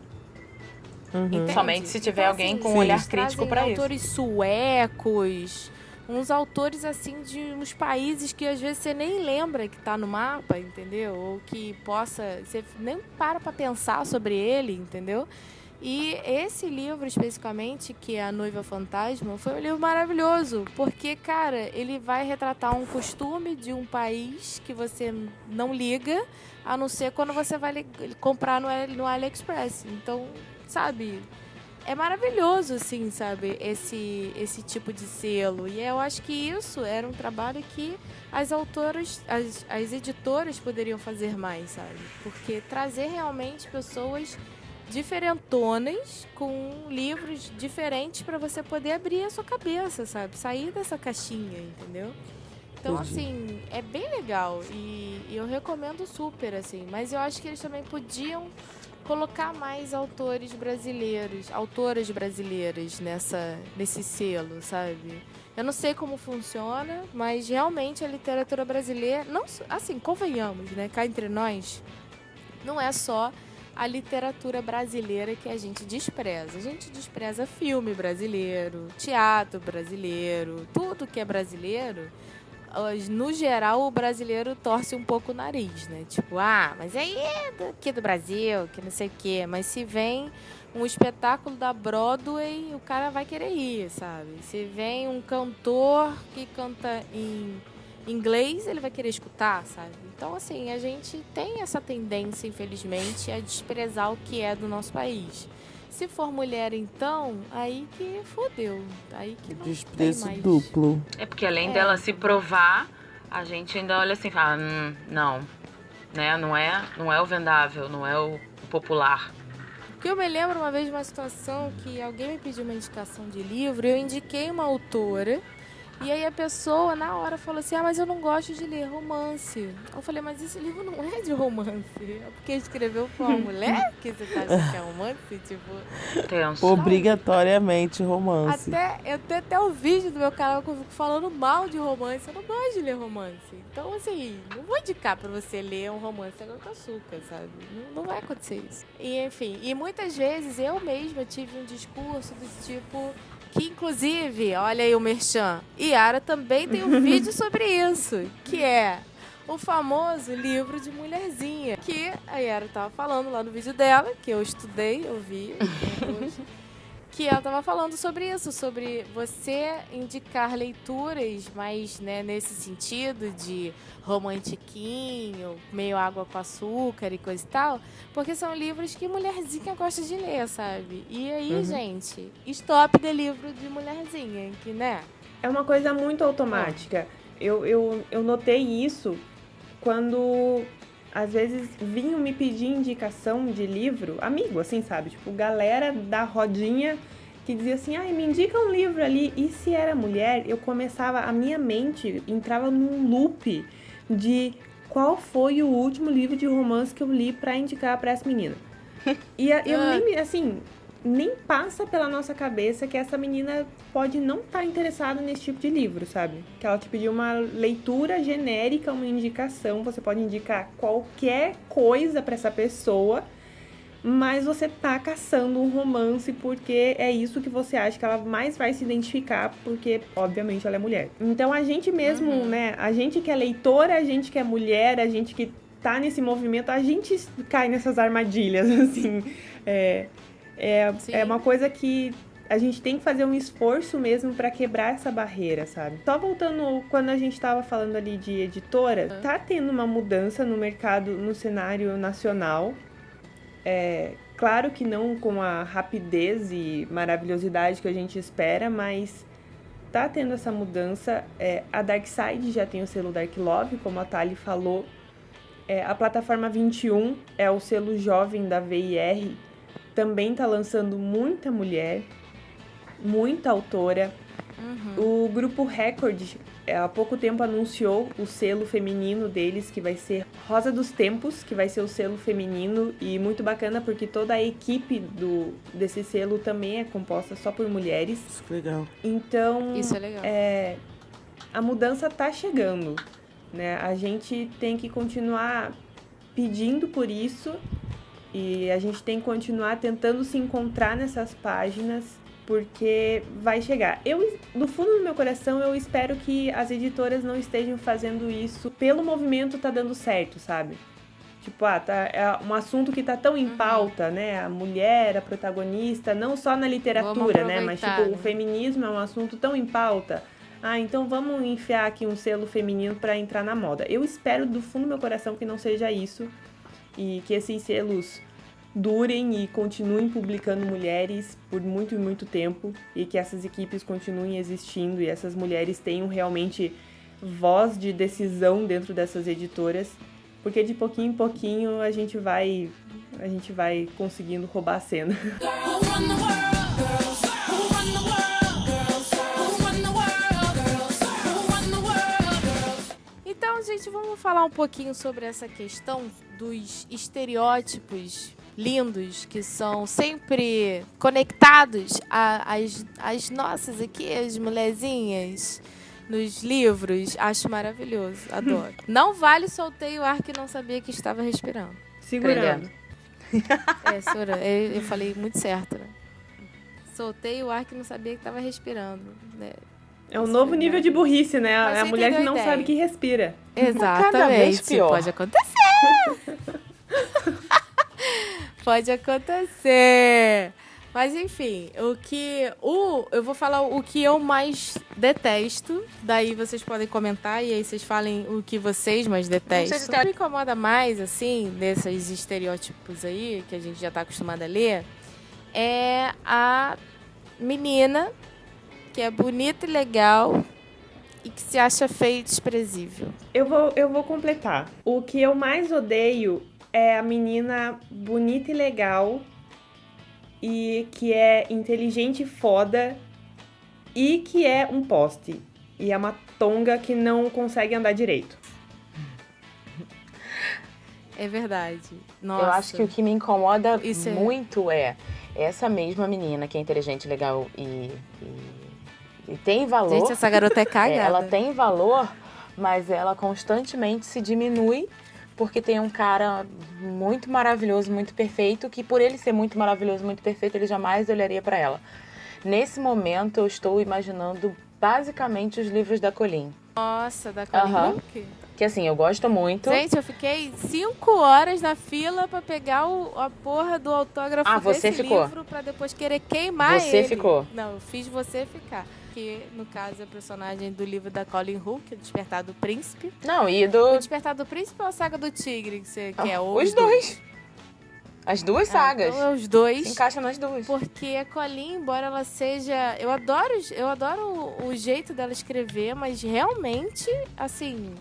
Somente se tiver alguém com um olhar crítico para isso. Autores suecos, uns autores, assim, de uns países que às vezes você nem lembra que tá no mapa, entendeu? Ou que você nem para pensar sobre ele, entendeu? E esse livro, especificamente, que é A Noiva Fantasma, foi um livro maravilhoso, porque, cara, ele vai retratar um costume de um país que você não liga, a não ser quando você vai comprar no AliExpress. Então, sabe, é maravilhoso, assim, sabe, esse tipo de selo. E eu acho que isso era um trabalho que as autoras, as editoras poderiam fazer mais, sabe? Porque trazer realmente pessoas diferentonas, com livros diferentes para você poder abrir a sua cabeça, sabe? Sair dessa caixinha, entendeu? Então, assim, é bem legal e eu recomendo super, assim. Mas eu acho que eles também podiam colocar mais autoras brasileiras nesse selo, sabe? Eu não sei como funciona, mas realmente a literatura brasileira, não, assim, convenhamos, né? Cá entre nós, não é só a literatura brasileira que a gente despreza. A gente despreza filme brasileiro, teatro brasileiro, tudo que é brasileiro. No geral, o brasileiro torce um pouco o nariz, né? Tipo, mas aí é daqui do Brasil, que não sei o quê. Mas se vem um espetáculo da Broadway, o cara vai querer ir, sabe? Se vem um cantor que canta em inglês, ele vai querer escutar, sabe? Então, assim, a gente tem essa tendência, infelizmente, a desprezar o que é do nosso país. Se for mulher, então, aí que fodeu. Aí que não desprezo tem mais. duplo. É porque além dela se provar, a gente ainda olha assim e fala, não, né? Não é o vendável, não é o popular. Porque eu me lembro uma vez de uma situação que alguém me pediu uma indicação de livro, eu indiquei uma autora, e aí a pessoa na hora falou assim, mas eu não gosto de ler romance. Eu falei, mas esse livro não é de romance. É porque escreveu pra uma mulher que você tá achando que é romance? Tipo, Tenso. Obrigatoriamente romance. eu tenho até o vídeo do meu canal que eu fico falando mal de romance. Eu não gosto de ler romance. Então, assim, não vou indicar pra você ler um romance agora com açúcar, sabe? Não vai acontecer isso. E, enfim, e muitas vezes eu mesma tive um discurso desse tipo... Que, inclusive, olha aí o merchan, Yara também tem um vídeo sobre isso, que é o famoso livro de mulherzinha, que a Yara tava falando lá no vídeo dela, que eu estudei, eu vi hoje, que ela tava falando sobre isso, sobre você indicar leituras mais, né, nesse sentido de romantiquinho, meio água com açúcar e coisa e tal, porque são livros que mulherzinha gosta de ler, sabe? E aí, gente, stop de livro de mulherzinha, que, né? É uma coisa muito automática. Eu notei isso quando, às vezes, vinham me pedir indicação de livro, amigo, assim, sabe? Tipo, galera da rodinha que dizia assim, me indica um livro ali. E se era mulher, eu começava, a minha mente entrava num loop de qual foi o último livro de romance que eu li pra indicar pra essa menina. E eu nem passa pela nossa cabeça que essa menina pode não estar interessada nesse tipo de livro, sabe? Que ela te pediu uma leitura genérica, uma indicação, você pode indicar qualquer coisa pra essa pessoa, mas você tá caçando um romance porque é isso que você acha que ela mais vai se identificar, porque, obviamente, ela é mulher. Então, a gente mesmo, né? A gente que é leitora, a gente que é mulher, a gente que tá nesse movimento, a gente cai nessas armadilhas, assim. É uma coisa que a gente tem que fazer um esforço mesmo pra quebrar essa barreira, sabe? Só voltando, quando a gente tava falando ali de editora, tá tendo uma mudança no mercado, no cenário nacional. Claro que não com a rapidez e maravilhosidade que a gente espera, mas tá tendo essa mudança. A Darkside já tem o selo Dark Love, como a Thali falou. A plataforma 21 é o selo jovem da VIR, também tá lançando muita mulher, muita autora. O grupo Record, há pouco tempo anunciou o selo feminino deles, que vai ser Rosa dos Tempos, que vai ser o selo feminino, e muito bacana porque toda a equipe desse selo também é composta só por mulheres. Isso é legal. Então, isso é legal. A mudança tá chegando, né? A gente tem que continuar pedindo por isso e a gente tem que continuar tentando se encontrar nessas páginas, porque vai chegar. Do fundo do meu coração, eu espero que as editoras não estejam fazendo isso pelo movimento tá dando certo, sabe? Tipo, é um assunto que tá tão em pauta, né? A mulher, a protagonista, não só na literatura, né? Mas, tipo, o feminismo é um assunto tão em pauta. Então vamos enfiar aqui um selo feminino pra entrar na moda. Eu espero do fundo do meu coração que não seja isso e que esses selos durem e continuem publicando mulheres por muito e muito tempo e que essas equipes continuem existindo e essas mulheres tenham realmente voz de decisão dentro dessas editoras porque de pouquinho em pouquinho a gente vai conseguindo roubar a cena. Então, gente, vamos falar um pouquinho sobre essa questão dos estereótipos lindos que são sempre conectados às nossas aqui, as mulherzinhas, nos livros. Acho maravilhoso, adoro. Não vale soltei o ar que não sabia que estava respirando. Segurando. Eu falei muito certo, né? Soltei o ar que não sabia que estava respirando, né? É um novo nível de burrice, né? É a mulher que não sabe que respira. Exatamente. Cada vez pior. Pode acontecer. Pode acontecer. Mas enfim, eu vou falar o que eu mais detesto. Daí vocês podem comentar e aí vocês falem o que vocês mais detestam. O que me incomoda mais, assim, desses estereótipos aí, que a gente já tá acostumado a ler, é a menina que é bonita e legal e que se acha feia e desprezível. Eu vou completar. O que eu mais odeio é a menina bonita e legal e que é inteligente e foda e que é um poste. E é uma tonga que não consegue andar direito. É verdade. Nossa. Eu acho que o que me incomoda muito é essa mesma menina que é inteligente, legal e tem valor. Gente, essa garota é cagada. Ela tem valor, mas ela constantemente se diminui porque tem um cara muito maravilhoso, muito perfeito, que por ele ser muito maravilhoso, muito perfeito, ele jamais olharia pra ela. Nesse momento, eu estou imaginando basicamente os livros da Colleen. Nossa, da Colleen Hooke? Que assim, eu gosto muito. Gente, eu fiquei 5 horas na fila pra pegar a porra do autógrafo desse livro pra depois querer queimar ele. Você ficou? Não, eu fiz você ficar. Que, no caso, é a personagem do livro da Colleen Hooke, Despertar do Príncipe. Não, e do... O Despertar do Príncipe ou a Saga do Tigre, que você quer? Os dois. As duas sagas. Então é os dois. Se encaixa nas duas. Porque a Colleen, embora ela seja... Eu adoro o jeito dela escrever, mas realmente, assim...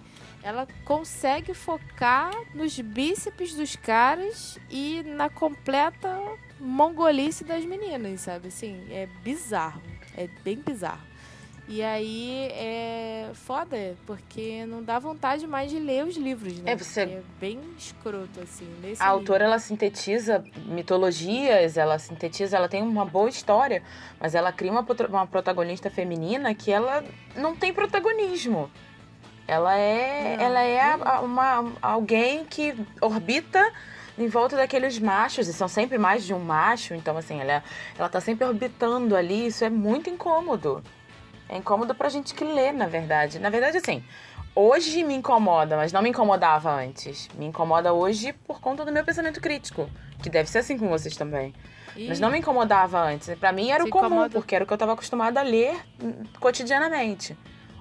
Ela consegue focar nos bíceps dos caras e na completa mongolice das meninas, sabe? Assim, é bizarro. É bem bizarro. E aí é foda, porque não dá vontade mais de ler os livros, né? É bem escroto, assim. A autora, ela sintetiza mitologias, ela tem uma boa história, mas ela cria uma protagonista feminina que ela não tem protagonismo. Ela é alguém que orbita em volta daqueles machos, e são sempre mais de um macho, então assim, ela tá sempre orbitando ali, isso é muito incômodo. É incômodo pra gente que lê, na verdade. Na verdade, assim, hoje me incomoda, mas não me incomodava antes. Me incomoda hoje por conta do meu pensamento crítico, que deve ser assim com vocês também. Mas não me incomodava antes. Pra mim era o comum, porque era o que eu tava acostumada a ler cotidianamente.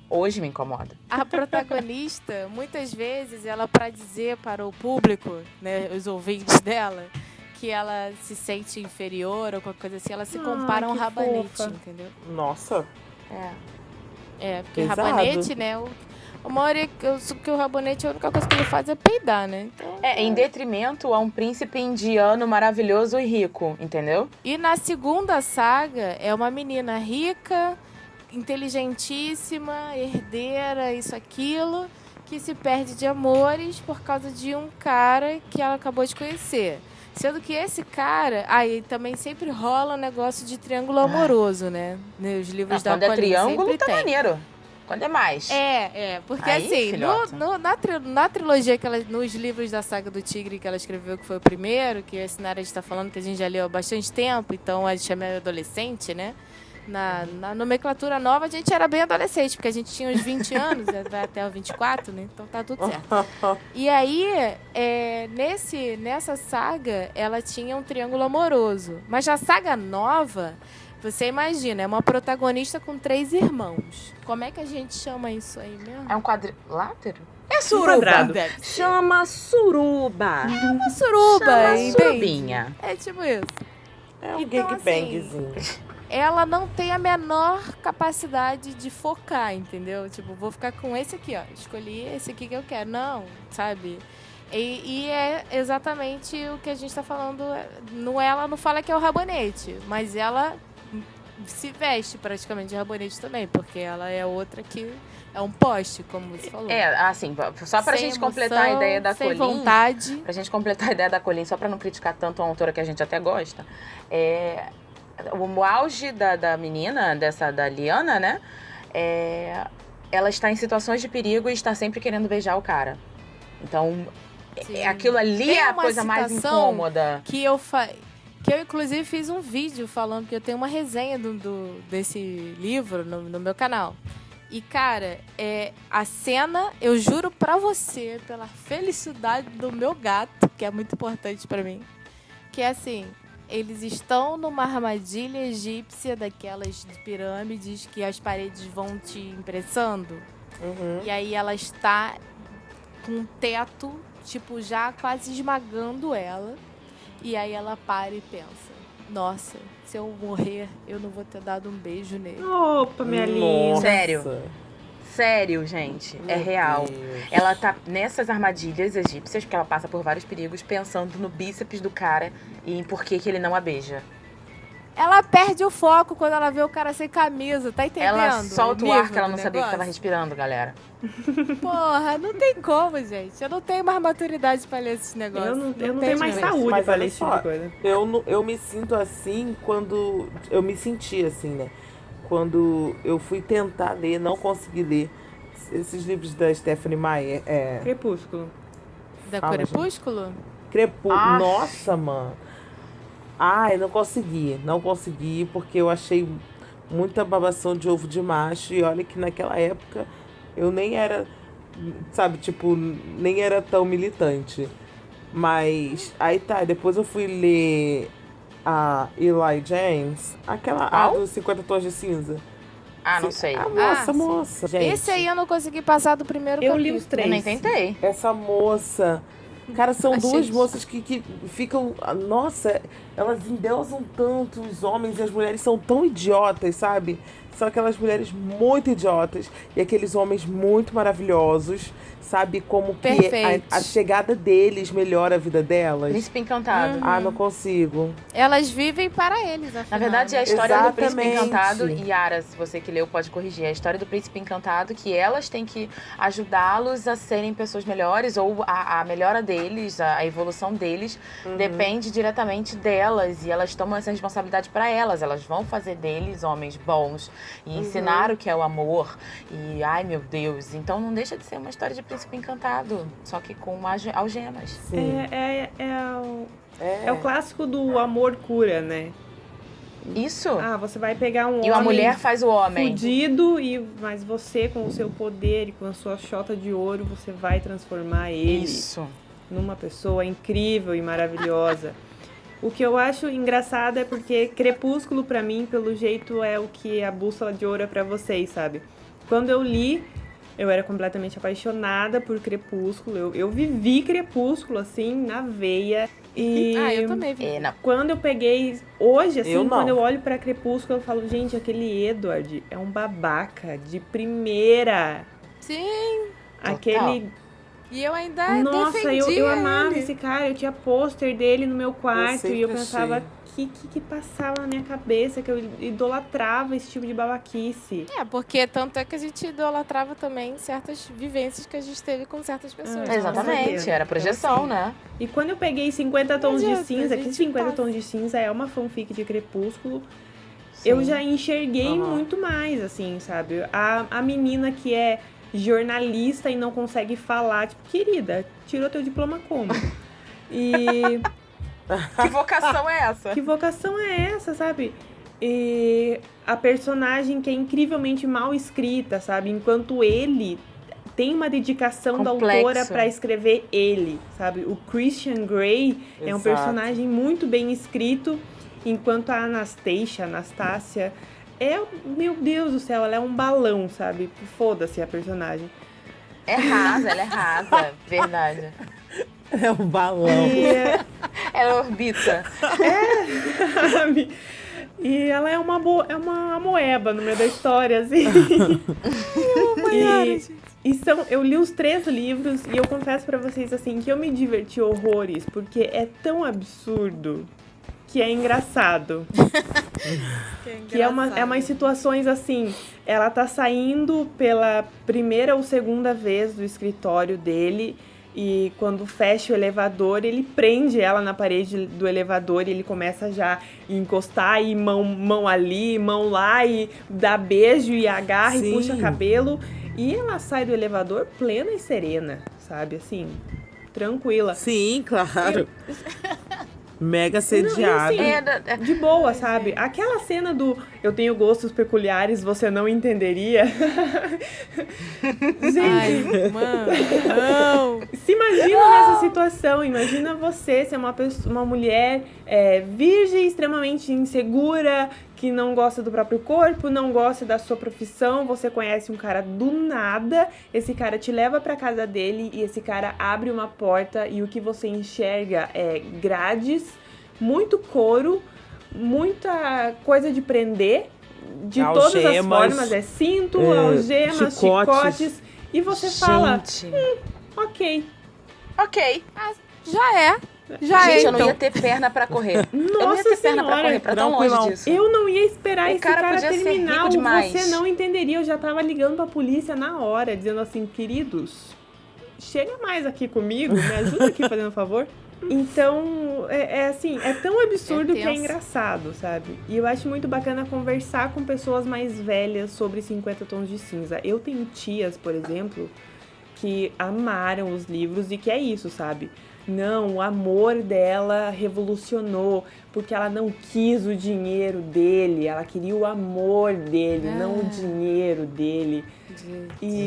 Hoje me incomoda. A protagonista, muitas vezes, ela para dizer para o público, né, os ouvintes dela, que ela se sente inferior ou qualquer coisa assim, ela se compara a um rabanete, entendeu? Nossa. Porque o rabanete, né, uma hora que o rabanete, a única coisa que ele faz é peidar, né? Então, em detrimento a um príncipe indiano maravilhoso e rico, entendeu? E na segunda saga, é uma menina rica, inteligentíssima, herdeira, isso, aquilo, que se perde de amores por causa de um cara que ela acabou de conhecer. Sendo que esse cara... Aí também sempre rola um negócio de triângulo amoroso, né? Nos livros da Colleen. Quando é triângulo, tá maneiro. Quando é mais. Porque aí, assim, na trilogia, nos livros da Saga do Tigre que ela escreveu, que foi o primeiro, que a Sinara está falando que a gente já leu há bastante tempo, então a gente é meio adolescente, né? Na nomenclatura nova, a gente era bem adolescente, porque a gente tinha uns 20 anos, vai até os 24, né? Então tá tudo certo. E aí, nessa saga, ela tinha um triângulo amoroso. Mas na saga nova, você imagina, é uma protagonista com 3 irmãos. Como é que a gente chama isso aí mesmo? É um quadrilátero? É suruba. Chama suruba. É uma suruba, entende? Surubinha. É tipo isso. É um então, gangbangzinho. Ela não tem a menor capacidade de focar, entendeu? Tipo, vou ficar com esse aqui, ó. Escolhi esse aqui que eu quero. Não, sabe? E é exatamente o que a gente tá falando. Ela não fala que é o rabanete, mas ela se veste praticamente de rabanete também, porque ela é outra que é um poste, como você falou. Assim, só pra Sem gente completar a ideia da sem Colleen. vontade. Pra gente completar a ideia da Colleen, só pra não criticar tanto a autora que a gente até gosta, o auge da menina, da Liana, né? Ela está em situações de perigo e está sempre querendo beijar o cara. Então, aquilo ali Tem é a uma coisa mais situação incômoda. Que eu inclusive fiz um vídeo falando que eu tenho uma resenha desse livro no meu canal. E, cara, a cena, eu juro pra você, pela felicidade do meu gato, que é muito importante pra mim, que é assim, eles estão numa armadilha egípcia daquelas de pirâmides que as paredes vão te impressando. Uhum. E aí ela está com um teto, tipo, já quase esmagando ela. E aí ela para e pensa, nossa, se eu morrer, eu não vou ter dado um beijo nele. Opa, minha linda. Sério, gente. É Meu real. Deus. Ela tá nessas armadilhas egípcias, porque ela passa por vários perigos, pensando no bíceps do cara e em por que ele não a beija. Ela perde o foco quando ela vê o cara sem camisa, tá entendendo? Ela solta o ar que ela não sabia que tava negócio? respirando, galera. Porra, não tem como, gente. Eu não tenho mais maturidade pra ler esses negócios. Eu não tenho tem mais jeito. saúde Mas pra olha ler esse tipo só, de coisa. Eu me sinto assim quando... Eu me senti assim, né? Quando eu fui tentar ler, não consegui ler esses livros da Stephanie Meyer. Crepúsculo. Da Fala, Crepúsculo? Ah. Nossa, mano. Ai, não consegui, porque eu achei muita babação de ovo de macho. E olha que naquela época eu nem era, sabe, tipo, nem era tão militante. Mas aí tá, depois eu fui ler a Eli James, aquela dos 50 Tons de Cinza. Não sei. Moça, gente. Esse aí eu não consegui passar do primeiro Eu capítulo. li os 3. Eu nem tentei. Essa moça. Cara, são Achei duas isso. moças que ficam. Nossa, elas endeusam tanto os homens e as mulheres são tão idiotas, sabe? São aquelas mulheres muito idiotas e aqueles homens muito maravilhosos, sabe? Como que Perfeitos. a chegada deles melhora a vida delas. Príncipe Encantado. Não consigo. Elas vivem para eles, afinal. Na verdade, é a né? história do Príncipe Exatamente. Encantado, e Yara, se você que leu pode corrigir, é a história do Príncipe Encantado, que elas têm que ajudá-los a serem pessoas melhores, ou a melhora deles, a evolução deles, depende diretamente delas, e elas tomam essa responsabilidade para elas vão fazer deles homens bons, e ensinar o que é o amor, e ai meu Deus, então não deixa de ser uma história de Príncipe Encantado, só que com algemas. Sim. É o clássico do amor cura, né? Isso. Você vai pegar um E homem a mulher faz o homem. fudido, mas você, com o seu poder e com a sua chota de ouro, você vai transformar ele Isso. numa pessoa incrível e maravilhosa. O que eu acho engraçado é porque Crepúsculo, pra mim, pelo jeito, é o que a Bússola de Ouro é pra vocês, sabe? Quando eu li, eu era completamente apaixonada por Crepúsculo. Eu vivi Crepúsculo, assim, na veia. E eu também vi. quando eu peguei hoje, assim, Eu não. quando eu olho pra Crepúsculo, eu falo, gente, aquele Edward é um babaca de primeira. Sim. Aquele... E eu ainda Nossa, defendia eu amava ele. esse cara, eu tinha pôster dele no meu quarto Eu e eu sempre pensava, achei. que passava na minha cabeça, que eu idolatrava esse tipo de babaquice. Porque tanto é que a gente idolatrava também certas vivências que a gente teve com certas pessoas. Exatamente, era projeção, Então, né? E quando eu peguei 50 Tons de adianta, Cinza, a que gente 50 passa. Tons de Cinza é uma fanfic de Crepúsculo, Sim. eu já enxerguei Aham. muito mais, assim, sabe? A menina que é jornalista e não consegue falar, tipo, querida, tirou teu diploma como? E... Que vocação é essa? Que vocação é essa, sabe? E a personagem que é incrivelmente mal escrita, sabe? Enquanto ele tem uma dedicação da Complexo. autora pra escrever ele, sabe? O Christian Grey é um Exato. personagem muito bem escrito, enquanto a Anastácia meu Deus do céu, ela é um balão, sabe? Foda-se a personagem. Ela é rasa, verdade. É um balão. E, Ela orbita. sabe? E ela é uma amoeba no meio da história, assim. Eu li os 3 livros e eu confesso pra vocês, assim, que eu me diverti horrores, porque é tão absurdo que é engraçado. Que é umas situações assim, ela tá saindo pela primeira ou segunda vez do escritório dele e quando fecha o elevador, ele prende ela na parede do elevador e ele começa já a encostar e mão ali, mão lá e dá beijo e agarra e puxa cabelo. E ela sai do elevador plena e serena, sabe? Assim, tranquila. Sim, claro. Mega sediada. Assim, de boa, sabe? Aquela cena do eu tenho gostos peculiares, você não entenderia. Gente, ai, mano, não. Se imagina nessa situação. Imagina você ser uma mulher virgem, extremamente insegura, que não gosta do próprio corpo, não gosta da sua profissão. Você conhece um cara do nada, esse cara te leva pra casa dele e esse cara abre uma porta e o que você enxerga é grades, muito couro, muita coisa de prender, de algemas, todas as formas, cinto, algemas, chicotes. E você fala, ok. Já é. Gente, eu então. não ia ter perna pra correr. Nossa eu não ia ter perna senhora, pra correr, pra tão longe disso. Eu não ia esperar O esse cara cara podia ser terminar. rico demais. Você não entenderia. Eu já tava ligando pra polícia na hora, dizendo assim, queridos, chega mais aqui comigo, me ajuda aqui fazendo um favor. Então, assim, é tão absurdo que é engraçado, sabe? E eu acho muito bacana conversar com pessoas mais velhas sobre 50 Tons de Cinza. Eu tenho tias, por exemplo, que amaram os livros e que é isso, sabe? Não, o amor dela revolucionou, porque ela não quis o dinheiro dele, ela queria o amor dele, não o dinheiro dele.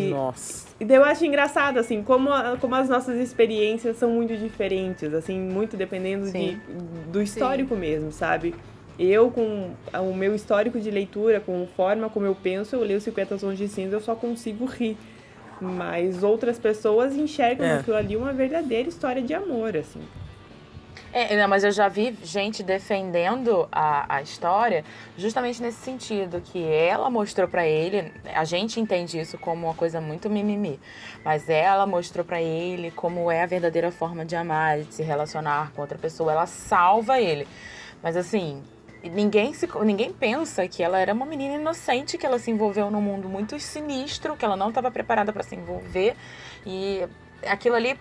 Nossa. E daí eu acho engraçado, assim, como as nossas experiências são muito diferentes, assim, muito dependendo do histórico mesmo, sabe? Eu, com o meu histórico de leitura, com a forma como eu penso, eu leio 50 Tons de Cinza, eu só consigo rir. Mas outras pessoas enxergam naquilo ali uma verdadeira história de amor, assim. Não, mas eu já vi gente defendendo a história justamente nesse sentido, que ela mostrou pra ele, a gente entende isso como uma coisa muito mimimi, mas ela mostrou pra ele como é a verdadeira forma de amar, de se relacionar com outra pessoa, ela salva ele. Mas assim, ninguém pensa que ela era uma menina inocente, que ela se envolveu num mundo muito sinistro, que ela não estava preparada para se envolver. E aquilo ali,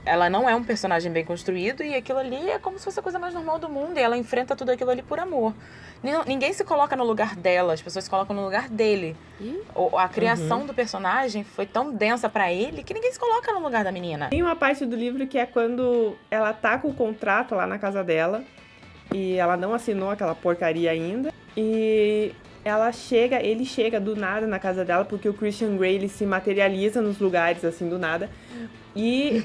ela não é um personagem bem construído, e aquilo ali é como se fosse a coisa mais normal do mundo, e ela enfrenta tudo aquilo ali por amor. Ninguém se coloca no lugar dela, as pessoas se colocam no lugar dele. A criação do personagem foi tão densa para ele que ninguém se coloca no lugar da menina. Tem uma parte do livro que é quando ela tá com o contrato lá na casa dela, e ela não assinou aquela porcaria ainda. E ele chega do nada na casa dela, porque o Christian Grey, ele se materializa nos lugares, assim, do nada. E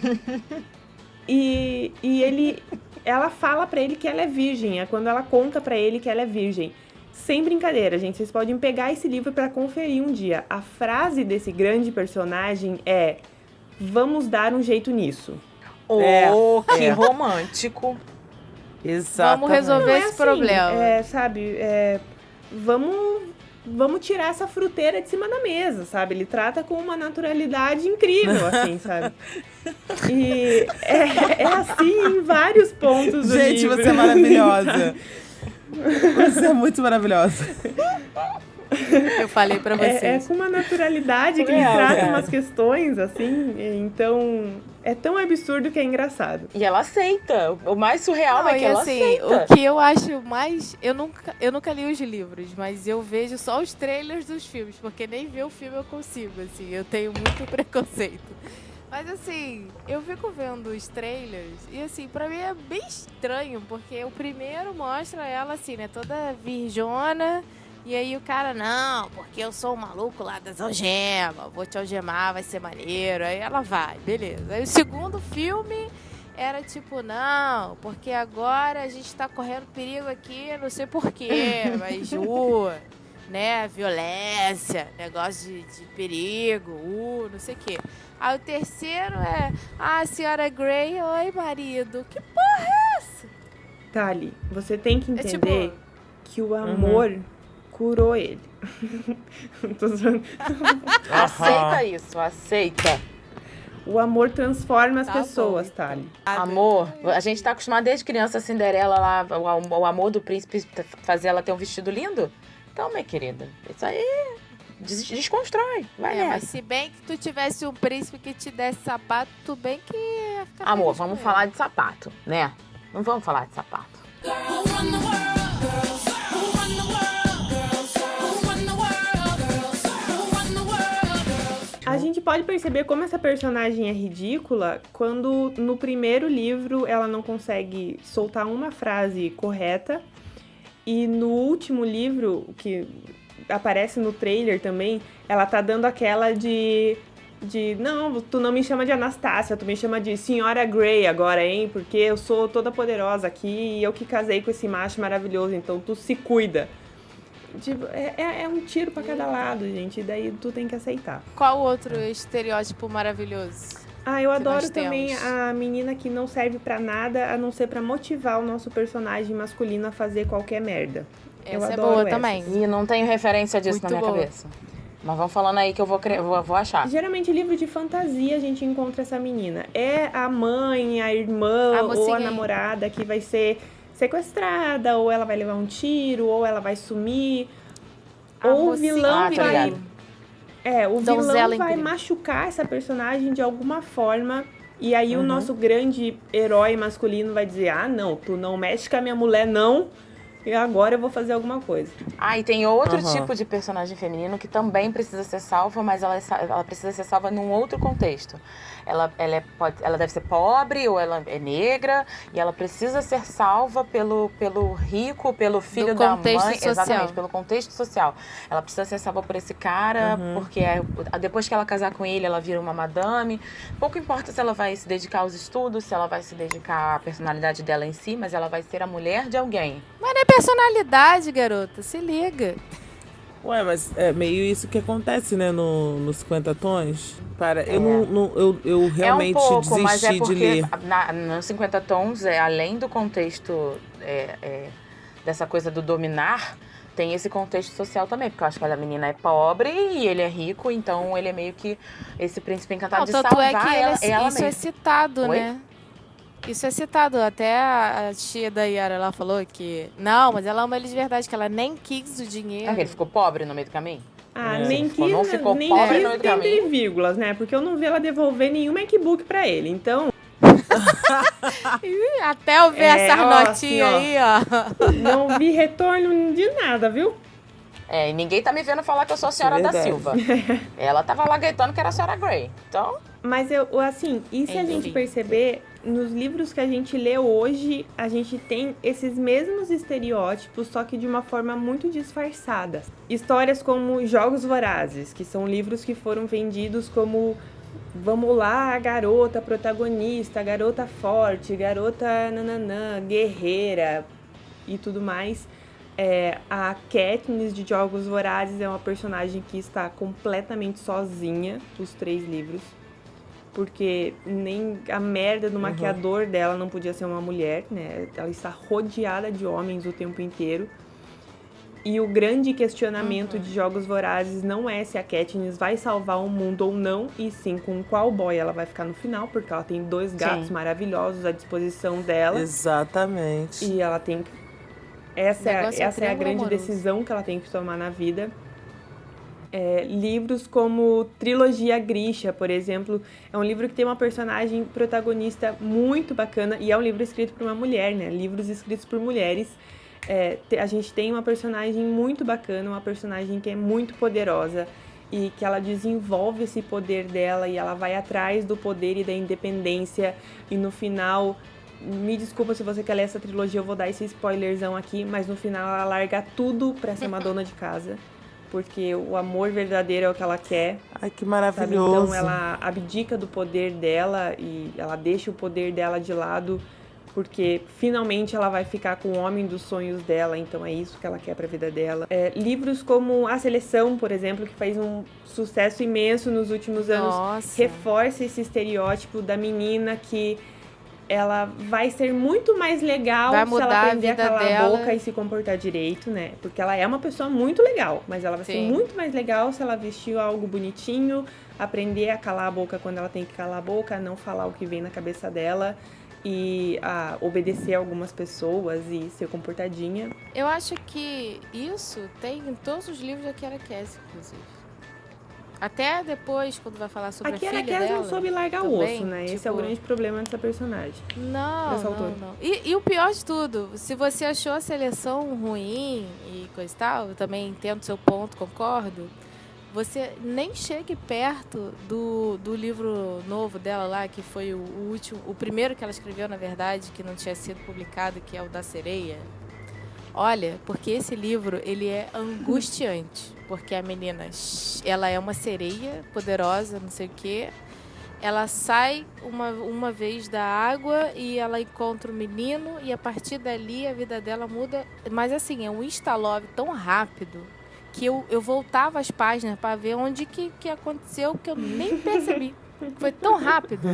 ela fala pra ele que ela é virgem. É quando ela conta pra ele que ela é virgem. Sem brincadeira, gente. Vocês podem pegar esse livro pra conferir um dia. A frase desse grande personagem é: vamos dar um jeito nisso. Que romântico. Exatamente. Vamos resolver esse problema. Sabe, vamos tirar essa fruteira de cima da mesa, sabe? Ele trata com uma naturalidade incrível, assim, sabe? E é assim em vários pontos do livro. Gente, você é maravilhosa. Você é muito maravilhosa. Eu falei pra vocês. É com uma naturalidade que ele trata umas questões, assim, então é tão absurdo que é engraçado. E ela aceita. O mais surreal é que ela aceita. O que eu acho mais... Eu nunca li os livros, mas eu vejo só os trailers dos filmes, porque nem ver o filme eu consigo, assim. Eu tenho muito preconceito. Mas, assim, eu fico vendo os trailers e, assim, pra mim é bem estranho, porque o primeiro mostra ela, assim, né, toda virjona. E aí o cara, não, porque eu sou o maluco lá das algemas, vou te algemar, vai ser maneiro. Aí ela vai, beleza. Aí o segundo filme era tipo, não, porque agora a gente tá correndo perigo aqui, não sei porquê, mas né, violência, negócio de perigo, não sei o quê. Aí o terceiro é, a senhora Grey, oi marido, que porra é essa? Tali, você tem que entender... que o amor curou ele. Tô zoando. Aceita isso, aceita. O amor transforma as Tá pessoas, bom, Thali. Amor, a gente tá acostumado desde criança, a Cinderela lá, o amor do príncipe fazer ela ter um vestido lindo. Então, minha querida, isso aí desconstrói. Vai Mas nessa. se bem que tu tivesse um príncipe que te desse sapato, tu bem que ia ficar Amor, feliz vamos com falar ele. de sapato, né? Não vamos falar de sapato. A gente pode perceber como essa personagem é ridícula quando no primeiro livro ela não consegue soltar uma frase correta e no último livro, que aparece no trailer também, ela tá dando aquela de não, tu não me chama de Anastácia, tu me chama de Senhora Grey agora, hein? Porque eu sou toda poderosa aqui e eu que casei com esse macho maravilhoso, então tu se cuida. Tipo, é um tiro pra cada lado, gente, e daí tu tem que aceitar. Qual outro estereótipo maravilhoso? Ah, eu nós adoro também temos? a menina que não serve pra nada, a não ser pra motivar o nosso personagem masculino a fazer qualquer merda. Eu Essa é adoro boa essas. também. E não tenho referência disso Muito na minha boa. cabeça. Mas vamos falando aí que eu vou achar. Geralmente, livro de fantasia, a gente encontra essa menina. É a mãe, a irmã A ou mocinha a aí. namorada que vai ser sequestrada, ou ela vai levar um tiro, ou ela vai sumir. A Ou o mocinha vilão Ah, tá vai... ligado. O Donzela vilão em vai perigo. machucar essa personagem de alguma forma. E aí Uhum. o nosso grande herói masculino vai dizer: ah, não, tu não mexe com a minha mulher, não. E agora eu vou fazer alguma coisa. Ah, e tem outro Aham. tipo de personagem feminino que também precisa ser salva, mas ela precisa ser salva num outro contexto. Ela deve ser pobre ou ela é negra e ela precisa ser salva pelo rico, pelo filho da contexto mãe. social. Exatamente, pelo contexto social. Ela precisa ser salva por esse cara, porque depois que ela casar com ele, ela vira uma madame. Pouco importa se ela vai se dedicar aos estudos, se ela vai se dedicar à personalidade dela em si, mas ela vai ser a mulher de alguém. Mas não é personalidade, garota. Se liga. Ué, mas é meio isso que acontece, né, nos 50 tons. Eu eu realmente é um pouco, mas é desisti de porque ler. nos 50 tons, além do contexto dessa coisa do dominar, tem esse contexto social também, porque eu acho que a menina é pobre e ele é rico, então ele é meio que esse príncipe encantado Não, de tanto salvar é que ela isso é mesma. citado, Oi? né? Isso é citado. Até a tia da Yara lá falou que... Não, mas ela ama ele de verdade, que ela nem quis o dinheiro. Ah, ele ficou pobre no meio do caminho? Ah, É. nem Ficou- quis, não ficou nem pobre quis no meio do tem caminho? vírgulas, né? Porque eu não vi ela devolver nenhum MacBook pra ele. Então, Ih, até eu ver É, essa ó, notinha assim, aí, ó. não vi retorno de nada, viu? E ninguém tá me vendo falar que eu sou a senhora da verdade. Silva. Ela tava lá gritando que era a senhora Grey. Então, Mas e se a gente Enfim. perceber, nos livros que a gente lê hoje, a gente tem esses mesmos estereótipos, só que de uma forma muito disfarçada. Histórias como Jogos Vorazes, que são livros que foram vendidos como vamos lá, a garota protagonista, a garota forte, garota nananã, guerreira e tudo mais. A Katniss de Jogos Vorazes é uma personagem que está completamente sozinha dos 3 livros. Porque nem a merda do maquiador dela não podia ser uma mulher, né? Ela está rodeada de homens o tempo inteiro. E o grande questionamento de Jogos Vorazes não é se a Katniss vai salvar o mundo ou não, e sim com qual boy ela vai ficar no final, porque ela tem 2 gatos maravilhosos à disposição dela. Exatamente. E ela tem que... O Essa é negócio a triângulo grande amoroso. decisão que ela tem que tomar na vida. Livros como Trilogia Grisha, por exemplo, é um livro que tem uma personagem protagonista muito bacana, e é um livro escrito por uma mulher, né? Livros escritos por mulheres. A gente tem uma personagem muito bacana, uma personagem que é muito poderosa, e que ela desenvolve esse poder dela, e ela vai atrás do poder e da independência, e no final... Me desculpa se você quer ler essa trilogia, eu vou dar esse spoilerzão aqui, mas no final ela larga tudo pra ser uma dona de casa. Porque o amor verdadeiro é o que ela quer, Ai, que sabe? maravilhoso. Então ela abdica do poder dela e ela deixa o poder dela de lado, porque finalmente ela vai ficar com o homem dos sonhos dela, então é isso que ela quer pra vida dela. Livros como A Seleção, por exemplo, que fez um sucesso imenso nos últimos anos, Nossa. reforça esse estereótipo da menina que ela vai ser muito mais legal Vai se mudar ela a aprender a vida calar dela. a boca e se comportar direito, né? Porque ela é uma pessoa muito legal, mas ela vai ser Sim. muito mais legal se ela vestir algo bonitinho, aprender a calar a boca quando ela tem que calar a boca, não falar o que vem na cabeça dela e a obedecer a algumas pessoas e ser comportadinha. Eu acho que isso tem em todos os livros da Kiera Cass, inclusive. Até depois, quando vai falar sobre A a Kiera filha Cass dela. não soube largar o também, osso, né? Esse é o tipo, grande problema dessa personagem. Não, dessa não, autora. não. E o pior de tudo, se você achou a seleção ruim e coisa e tal, eu também entendo seu ponto, concordo. Você nem chegue perto do livro novo dela lá, que foi o último, o primeiro que ela escreveu, na verdade, que não tinha sido publicado, que é o da Sereia. Olha, porque esse livro, ele é angustiante. Porque a menina, ela é uma sereia poderosa, não sei o quê. Ela sai uma vez da água e ela encontra o menino e a partir dali a vida dela muda. Mas assim, é um insta-love tão rápido que eu voltava as páginas para ver onde que aconteceu, que eu nem percebi. Foi tão rápido.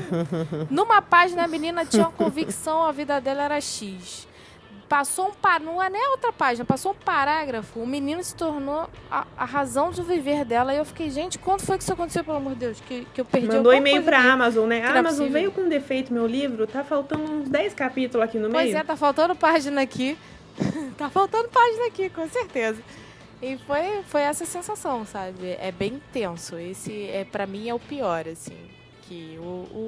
Numa página a menina tinha uma convicção, a vida dela era X. Passou não é nem outra página, passou um parágrafo, o menino se tornou a razão do viver dela. E eu fiquei, gente, quando foi que isso aconteceu, pelo amor de Deus? Que eu perdi Mandou alguma e-mail coisa pra aqui. Amazon, né? não é A Amazon possível. veio com defeito meu livro, tá faltando uns 10 capítulos aqui no Pois meio. é, tá faltando página aqui. Tá faltando página aqui, com certeza. E foi essa sensação, sabe? É bem tenso. Esse, pra mim, é o pior, assim. Que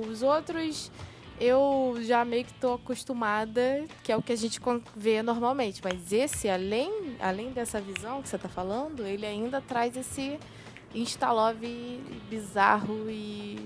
os outros, eu já meio que tô acostumada, que é o que a gente vê normalmente. Mas esse, além dessa visão que você tá falando, ele ainda traz esse insta-love bizarro e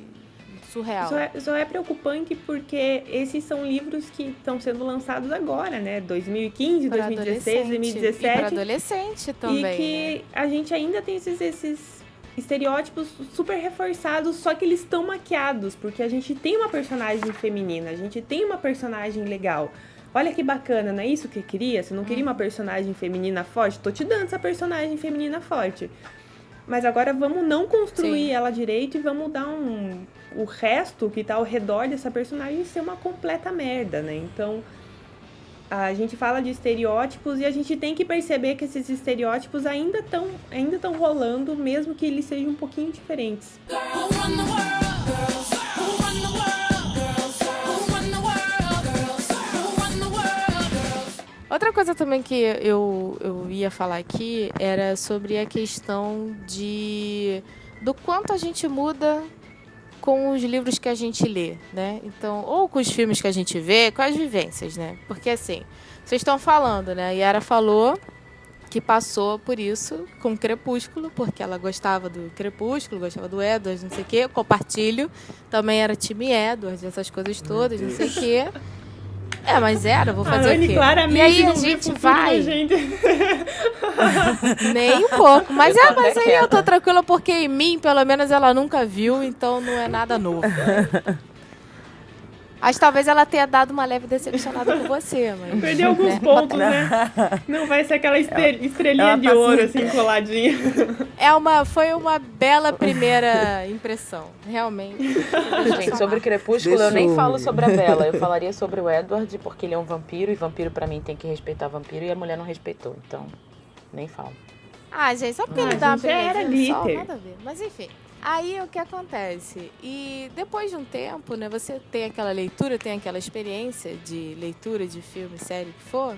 surreal. Só é preocupante porque esses são livros que estão sendo lançados agora, né? 2015, Pra 2016, adolescente. 2017. E pra adolescente também, E que né? a gente ainda tem esses estereótipos super reforçados, só que eles estão maquiados, porque a gente tem uma personagem feminina, a gente tem uma personagem legal. Olha que bacana, não é isso que eu queria? Você não queria uma personagem feminina forte? Tô te dando essa personagem feminina forte. Mas agora vamos não construir Sim. ela direito e vamos dar o resto que tá ao redor dessa personagem ser uma completa merda, né? Então, a gente fala de estereótipos e a gente tem que perceber que esses estereótipos ainda estão rolando, mesmo que eles sejam um pouquinho diferentes. Outra coisa também que eu ia falar aqui era sobre a questão do quanto a gente muda com os livros que a gente lê, né? Então, ou com os filmes que a gente vê, com as vivências, né? Porque assim, vocês estão falando, né? A Yara falou que passou por isso com Crepúsculo, porque ela gostava do Crepúsculo, gostava do Edward, não sei o quê. Eu compartilho. Também era time Edward, essas coisas todas, não sei o quê. É, mas era, vou fazer o quê? Claramente E aí não a vê gente futuro vai... na gente. Nem um pouco. Mas Eu tô mas até aí eu tô quieta. tranquila porque em mim, pelo menos, ela nunca viu, então não é nada novo. Mas talvez ela tenha dado uma leve decepcionada com você, mas... Perdeu alguns né? pontos, né? Não vai ser aquela estrelinha ela de tá ouro, assim. assim, coladinha. Foi uma bela primeira impressão, realmente. Gente, sobre Crepúsculo Deixa eu nem eu- falo sobre a Bella. Eu falaria sobre o Edward, porque ele é um vampiro, e vampiro pra mim tem que respeitar vampiro, e a mulher não respeitou, então nem falo. Ah, gente, só porque Ah, ele dá uma gente, era brilhadinha no sol, glitter. nada a ver. Mas enfim, aí o que acontece? E depois de um tempo, né, você tem aquela leitura, tem aquela experiência de leitura de filme, série, o que for,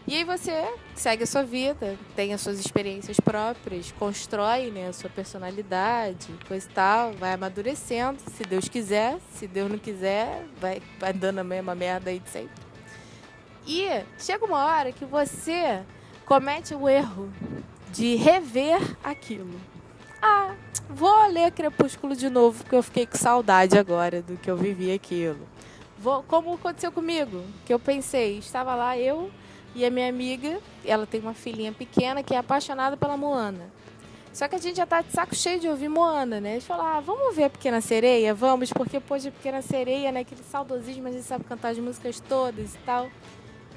e aí você segue a sua vida, tem as suas experiências próprias, constrói, né, a sua personalidade, coisa e tal, vai amadurecendo, se Deus quiser, se Deus não quiser, vai dando a mesma merda aí de sempre. E chega uma hora que você comete o erro de rever aquilo. Ah, vou ler Crepúsculo de novo, porque eu fiquei com saudade agora do que eu vivi aquilo. Como aconteceu comigo, que eu pensei, estava lá eu e a minha amiga, ela tem uma filhinha pequena que é apaixonada pela Moana. Só que a gente já tá de saco cheio de ouvir Moana, né? A gente falou, vamos ver a Pequena Sereia? Vamos, porque, poxa, a Pequena Sereia, né? Aquele saudosismo, a gente sabe cantar as músicas todas e tal.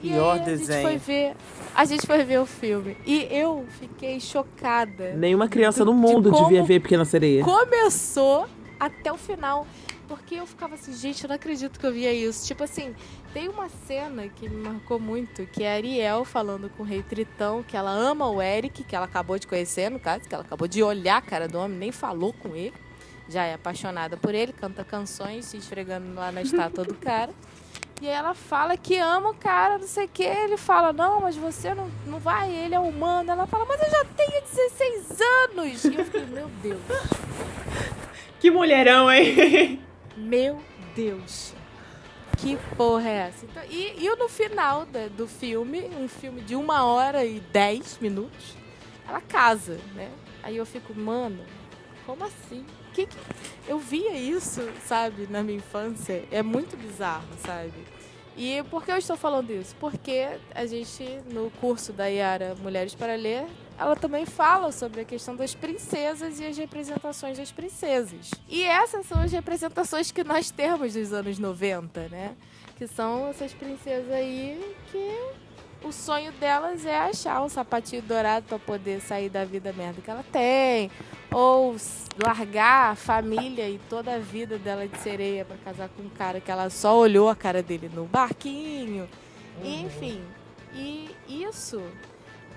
E Pior aí desenho. a gente foi ver o filme. E eu fiquei chocada. Nenhuma criança no De mundo como devia ver Pequena Sereia. Começou até o final. porque eu ficava assim, gente, eu não acredito que eu via isso. Tipo assim, tem uma cena que me marcou muito, que é a Ariel falando com o Rei Tritão, que ela ama o Eric, que ela acabou de conhecer, no caso, que ela acabou de olhar a cara do homem, nem falou com ele. Já é apaixonada por ele, canta canções, se esfregando lá na estátua do cara. E aí ela fala que ama o cara, não sei o que. Ele fala, não, mas você não vai, ele é humano. Ela fala, mas eu já tenho 16 anos. E eu fiquei, meu Deus. Que mulherão, hein? Meu Deus. Que porra é essa? Então, e no final do filme, um filme de 1h10, ela casa, né? Aí eu fico, mano, como assim? Que eu via isso, sabe, na minha infância. É muito bizarro, sabe? E por que eu estou falando isso? Porque a gente, no curso da Yara Mulheres para Ler, ela também fala sobre a questão das princesas e as representações das princesas. E essas são as representações que nós temos dos anos 90, né? Que são essas princesas aí que o sonho delas é achar um sapatinho dourado para poder sair da vida merda que ela tem, ou largar a família e toda a vida dela de sereia para casar com um cara que ela só olhou a cara dele no barquinho. E, enfim, e isso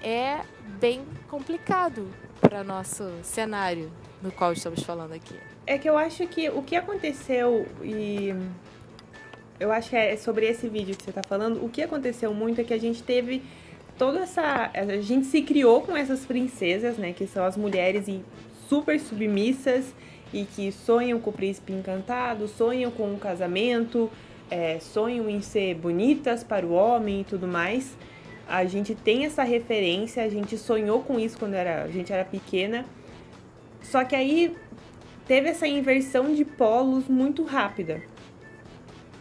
é bem complicado para nosso cenário no qual estamos falando aqui. É que eu acho que o que aconteceu, e eu acho que é sobre esse vídeo que você tá falando, o que aconteceu muito é que a gente teve toda essa... A gente se criou com essas princesas, né, que são as mulheres super submissas e que sonham com o príncipe encantado, sonham com o casamento, sonham em ser bonitas para o homem e tudo mais. A gente tem essa referência, a gente sonhou com isso quando a gente era pequena. Só que aí teve essa inversão de polos muito rápida.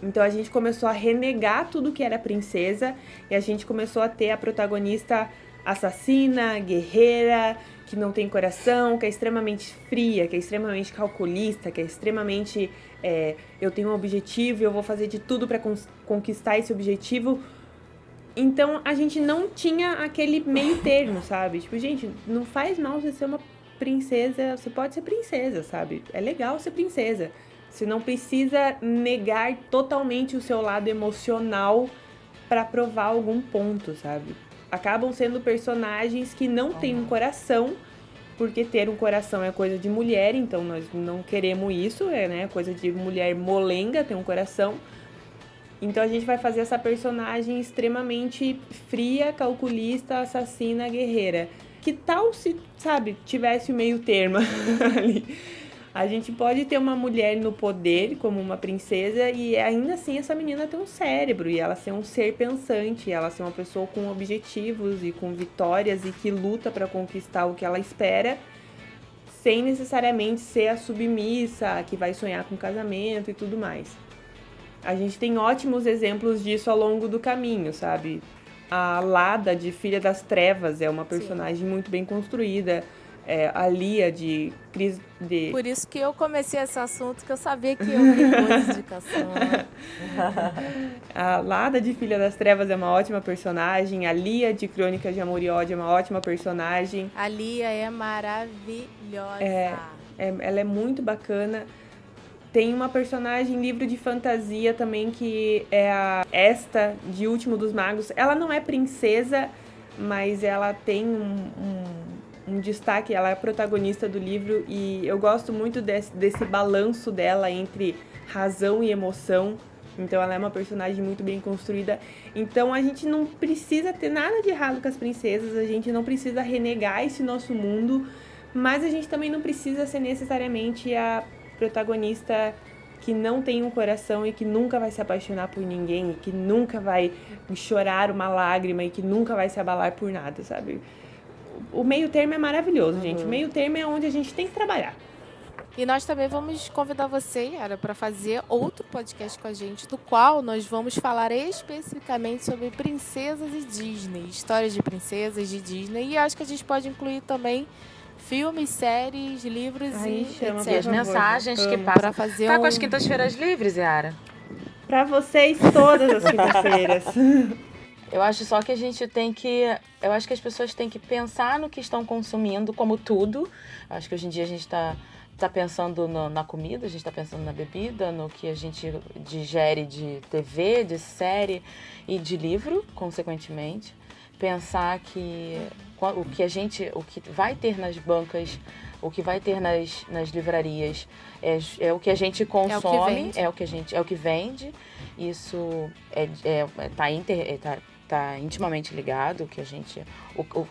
Então a gente começou a renegar tudo que era princesa e a gente começou a ter a protagonista assassina, guerreira, que não tem coração, que é extremamente fria, que é extremamente calculista, que é extremamente... eu tenho um objetivo e eu vou fazer de tudo para conquistar esse objetivo. Então a gente não tinha aquele meio termo, sabe? Tipo, gente, não faz mal você ser uma princesa, você pode ser princesa, sabe? É legal ser princesa. Você não precisa negar totalmente o seu lado emocional para provar algum ponto, sabe? Acabam sendo personagens que não têm um coração, porque ter um coração é coisa de mulher, então nós não queremos isso, né? Coisa de mulher molenga ter um coração. Então a gente vai fazer essa personagem extremamente fria, calculista, assassina, guerreira. Que tal se, sabe, tivesse o meio termo ali? A gente pode ter uma mulher no poder, como uma princesa, e ainda assim essa menina ter um cérebro, e ela ser um ser pensante, ela ser uma pessoa com objetivos e com vitórias e que luta para conquistar o que ela espera, sem necessariamente ser a submissa, a que vai sonhar com casamento e tudo mais. A gente tem ótimos exemplos disso ao longo do caminho, sabe? A Lada, de Filha das Trevas, é uma personagem muito bem construída. A Lia, de... Por isso que eu comecei esse assunto, que eu sabia que ia ouvir boas indicações. A Lada, de Filha das Trevas, é uma ótima personagem. A Lia, de Crônicas de Amor e Ódio, é uma ótima personagem. A Lia é maravilhosa. Ela é muito bacana. Tem uma personagem, livro de fantasia também, que é a Esta, de Último dos Magos. Ela não é princesa, mas ela tem um destaque, ela é a protagonista do livro e eu gosto muito desse balanço dela entre razão e emoção. Então ela é uma personagem muito bem construída. Então a gente não precisa ter nada de errado com as princesas, a gente não precisa renegar esse nosso mundo, mas a gente também não precisa ser necessariamente a protagonista que não tem um coração e que nunca vai se apaixonar por ninguém, e que nunca vai chorar uma lágrima e que nunca vai se abalar por nada, sabe? O meio termo é maravilhoso, gente. O meio termo é onde a gente tem que trabalhar. E nós também vamos convidar você, Yara, para fazer outro podcast com a gente, do qual nós vamos falar especificamente sobre princesas e Disney, histórias de princesas de Disney. E acho que a gente pode incluir também filmes, séries, livros e etc. E as mensagens que passam. Pra fazer Tá com as quintas-feiras livres, Yara? Pra vocês, todas as quintas-feiras. Eu acho só que a gente tem que... Eu acho que as pessoas têm que pensar no que estão consumindo, como tudo. Eu acho que hoje em dia a gente tá pensando na comida, a gente tá pensando na bebida, no que a gente digere de TV, de série e de livro, consequentemente. Pensar que o que vai ter nas bancas, o que vai ter nas livrarias é o que a gente consome, é o que vende. Isso tá intimamente ligado, que a gente...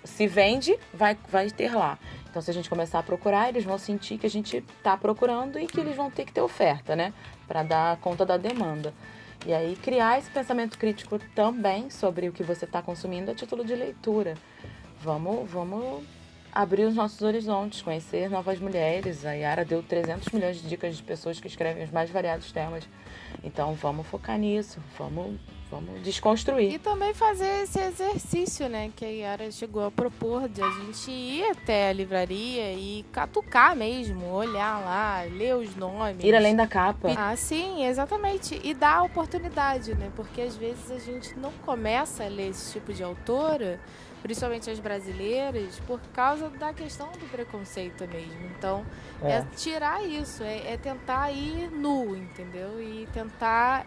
se vende, vai ter lá. Então, se a gente começar a procurar, eles vão sentir que a gente tá procurando e que eles vão ter que ter oferta, né? Para dar conta da demanda. E aí, criar esse pensamento crítico também sobre o que você está consumindo a título de leitura. Vamos abrir os nossos horizontes, conhecer novas mulheres. A Yara deu 300 milhões de dicas de pessoas que escrevem os mais variados temas. Então, vamos focar nisso, vamos desconstruir. E também fazer esse exercício, né, que a Yara chegou a propor, de a gente ir até a livraria e catucar mesmo, olhar lá, ler os nomes. Ir além da capa. Ah, sim, exatamente. E dar a oportunidade, né, porque às vezes a gente não começa a ler esse tipo de autora, principalmente as brasileiras, por causa da questão do preconceito mesmo. Então, é tirar isso, é tentar ir nu, entendeu? E tentar...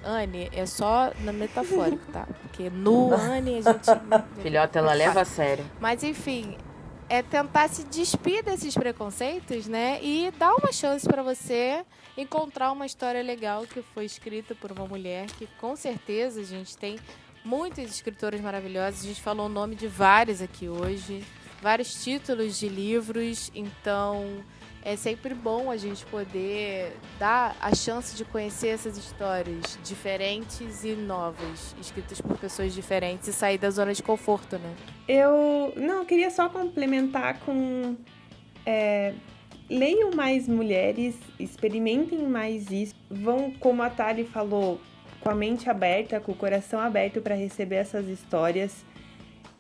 Anne, é só na metafórico, tá? Porque no Anne a gente... Filhota, ela leva a sério. Mas, enfim, é tentar se despir desses preconceitos, né? E dar uma chance para você encontrar uma história legal que foi escrita por uma mulher que, com certeza, a gente tem muitas escritoras maravilhosas. A gente falou o nome de várias aqui hoje, vários títulos de livros, então... É sempre bom a gente poder dar a chance de conhecer essas histórias diferentes e novas, escritas por pessoas diferentes e sair da zona de conforto, né? Eu queria só complementar com... leiam mais mulheres, experimentem mais isso. Vão, como a Thali falou, com a mente aberta, com o coração aberto para receber essas histórias.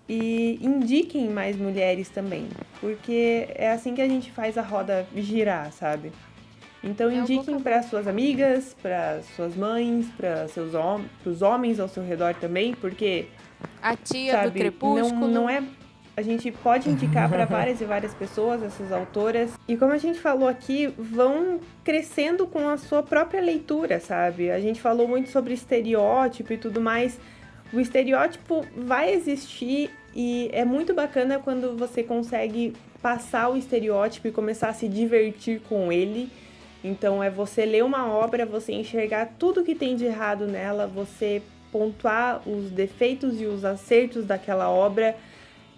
E indiquem mais mulheres também, porque é assim que a gente faz a roda girar, sabe? Então indiquem para suas amigas, para suas mães, para os homens ao seu redor também, porque a tia do Crepúsculo não é... A gente pode indicar para várias e várias pessoas essas autoras. E como a gente falou aqui, vão crescendo com a sua própria leitura, sabe? A gente falou muito sobre estereótipo e tudo mais. O estereótipo vai existir e é muito bacana quando você consegue passar o estereótipo e começar a se divertir com ele. Então é você ler uma obra, você enxergar tudo que tem de errado nela, você pontuar os defeitos e os acertos daquela obra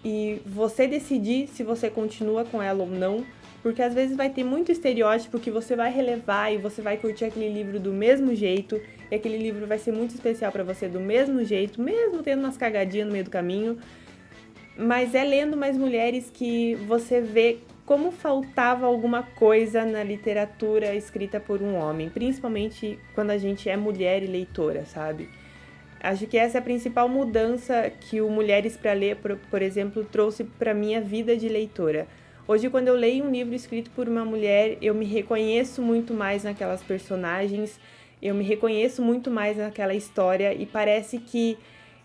e você decidir se você continua com ela ou não. Porque às vezes vai ter muito estereótipo que você vai relevar e você vai curtir aquele livro do mesmo jeito. E aquele livro vai ser muito especial para você do mesmo jeito, mesmo tendo umas cagadinhas no meio do caminho. Mas é lendo mais mulheres que você vê como faltava alguma coisa na literatura escrita por um homem. Principalmente quando a gente é mulher e leitora, sabe? Acho que essa é a principal mudança que o Mulheres para Ler, por exemplo, trouxe para minha vida de leitora. Hoje, quando eu leio um livro escrito por uma mulher, eu me reconheço muito mais naquelas personagens, eu me reconheço muito mais naquela história e parece que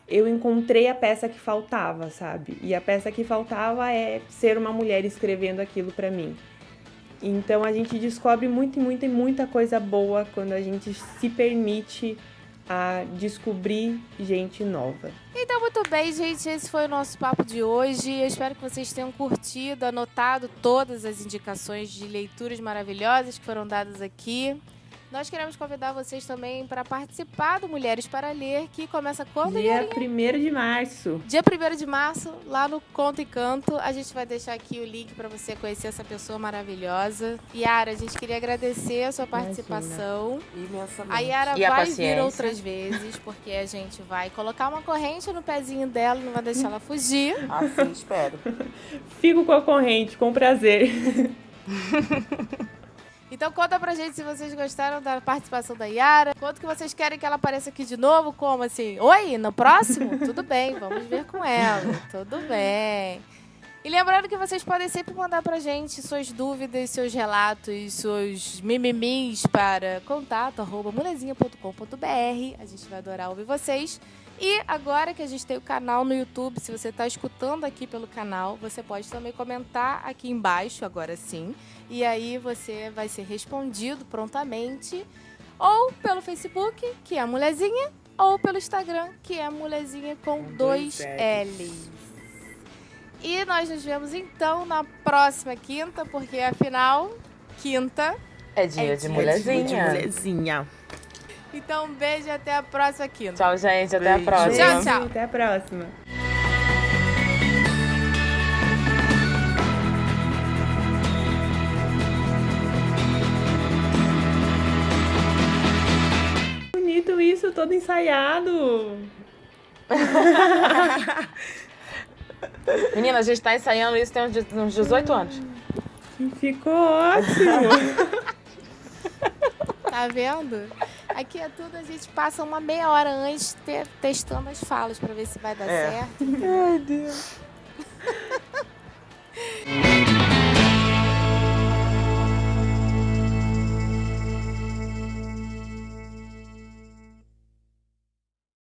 eu encontrei a peça que faltava, sabe? E a peça que faltava é ser uma mulher escrevendo aquilo pra mim. Então, a gente descobre muita coisa boa quando a gente se permite a descobrir gente nova. Então, muito bem, gente, esse foi o nosso papo de hoje. Eu espero que vocês tenham curtido, anotado todas as indicações de leituras maravilhosas que foram dadas aqui. Nós queremos convidar vocês também para participar do Mulheres para Ler, que começa quando, Dia 1º de março. Dia 1º de março, lá no Conto e Canto. A gente vai deixar aqui o link para você conhecer essa pessoa maravilhosa. Yara, a gente queria agradecer a sua participação. Imensamente. A Yara E a vai paciência. vir outras vezes, porque a gente vai colocar uma corrente no pezinho dela, não vai deixar ela fugir. Assim espero. Fico com a corrente, com prazer. Então conta pra gente se vocês gostaram da participação da Yara. Quanto que vocês querem que ela apareça aqui de novo? Como assim? Oi, no próximo? Tudo bem, vamos ver com ela. Tudo bem. E lembrando que vocês podem sempre mandar pra gente suas dúvidas, seus relatos, seus mimimis para contato@mulezinha.com.br. A gente vai adorar ouvir vocês. E agora que a gente tem o canal no YouTube, se você está escutando aqui pelo canal, você pode também comentar aqui embaixo, agora sim. E aí você vai ser respondido prontamente. Ou pelo Facebook, que é a Mulherzinha, ou pelo Instagram, que é a Mulherzinha com 2 L's. E nós nos vemos então na próxima quinta, porque afinal, quinta É dia de mulherzinha. Mulherzinha. Então, um beijo e até a próxima quinta. Tchau, gente. Até a Beijo. próxima. Tchau, tchau. Até a próxima. Bonito isso, todo ensaiado. Menina, a gente tá ensaiando isso tem uns 18 anos. Ficou ótimo. Tá vendo? Aqui é tudo, a gente passa uma meia hora antes testando as falas pra ver se vai dar certo. Ai, Deus.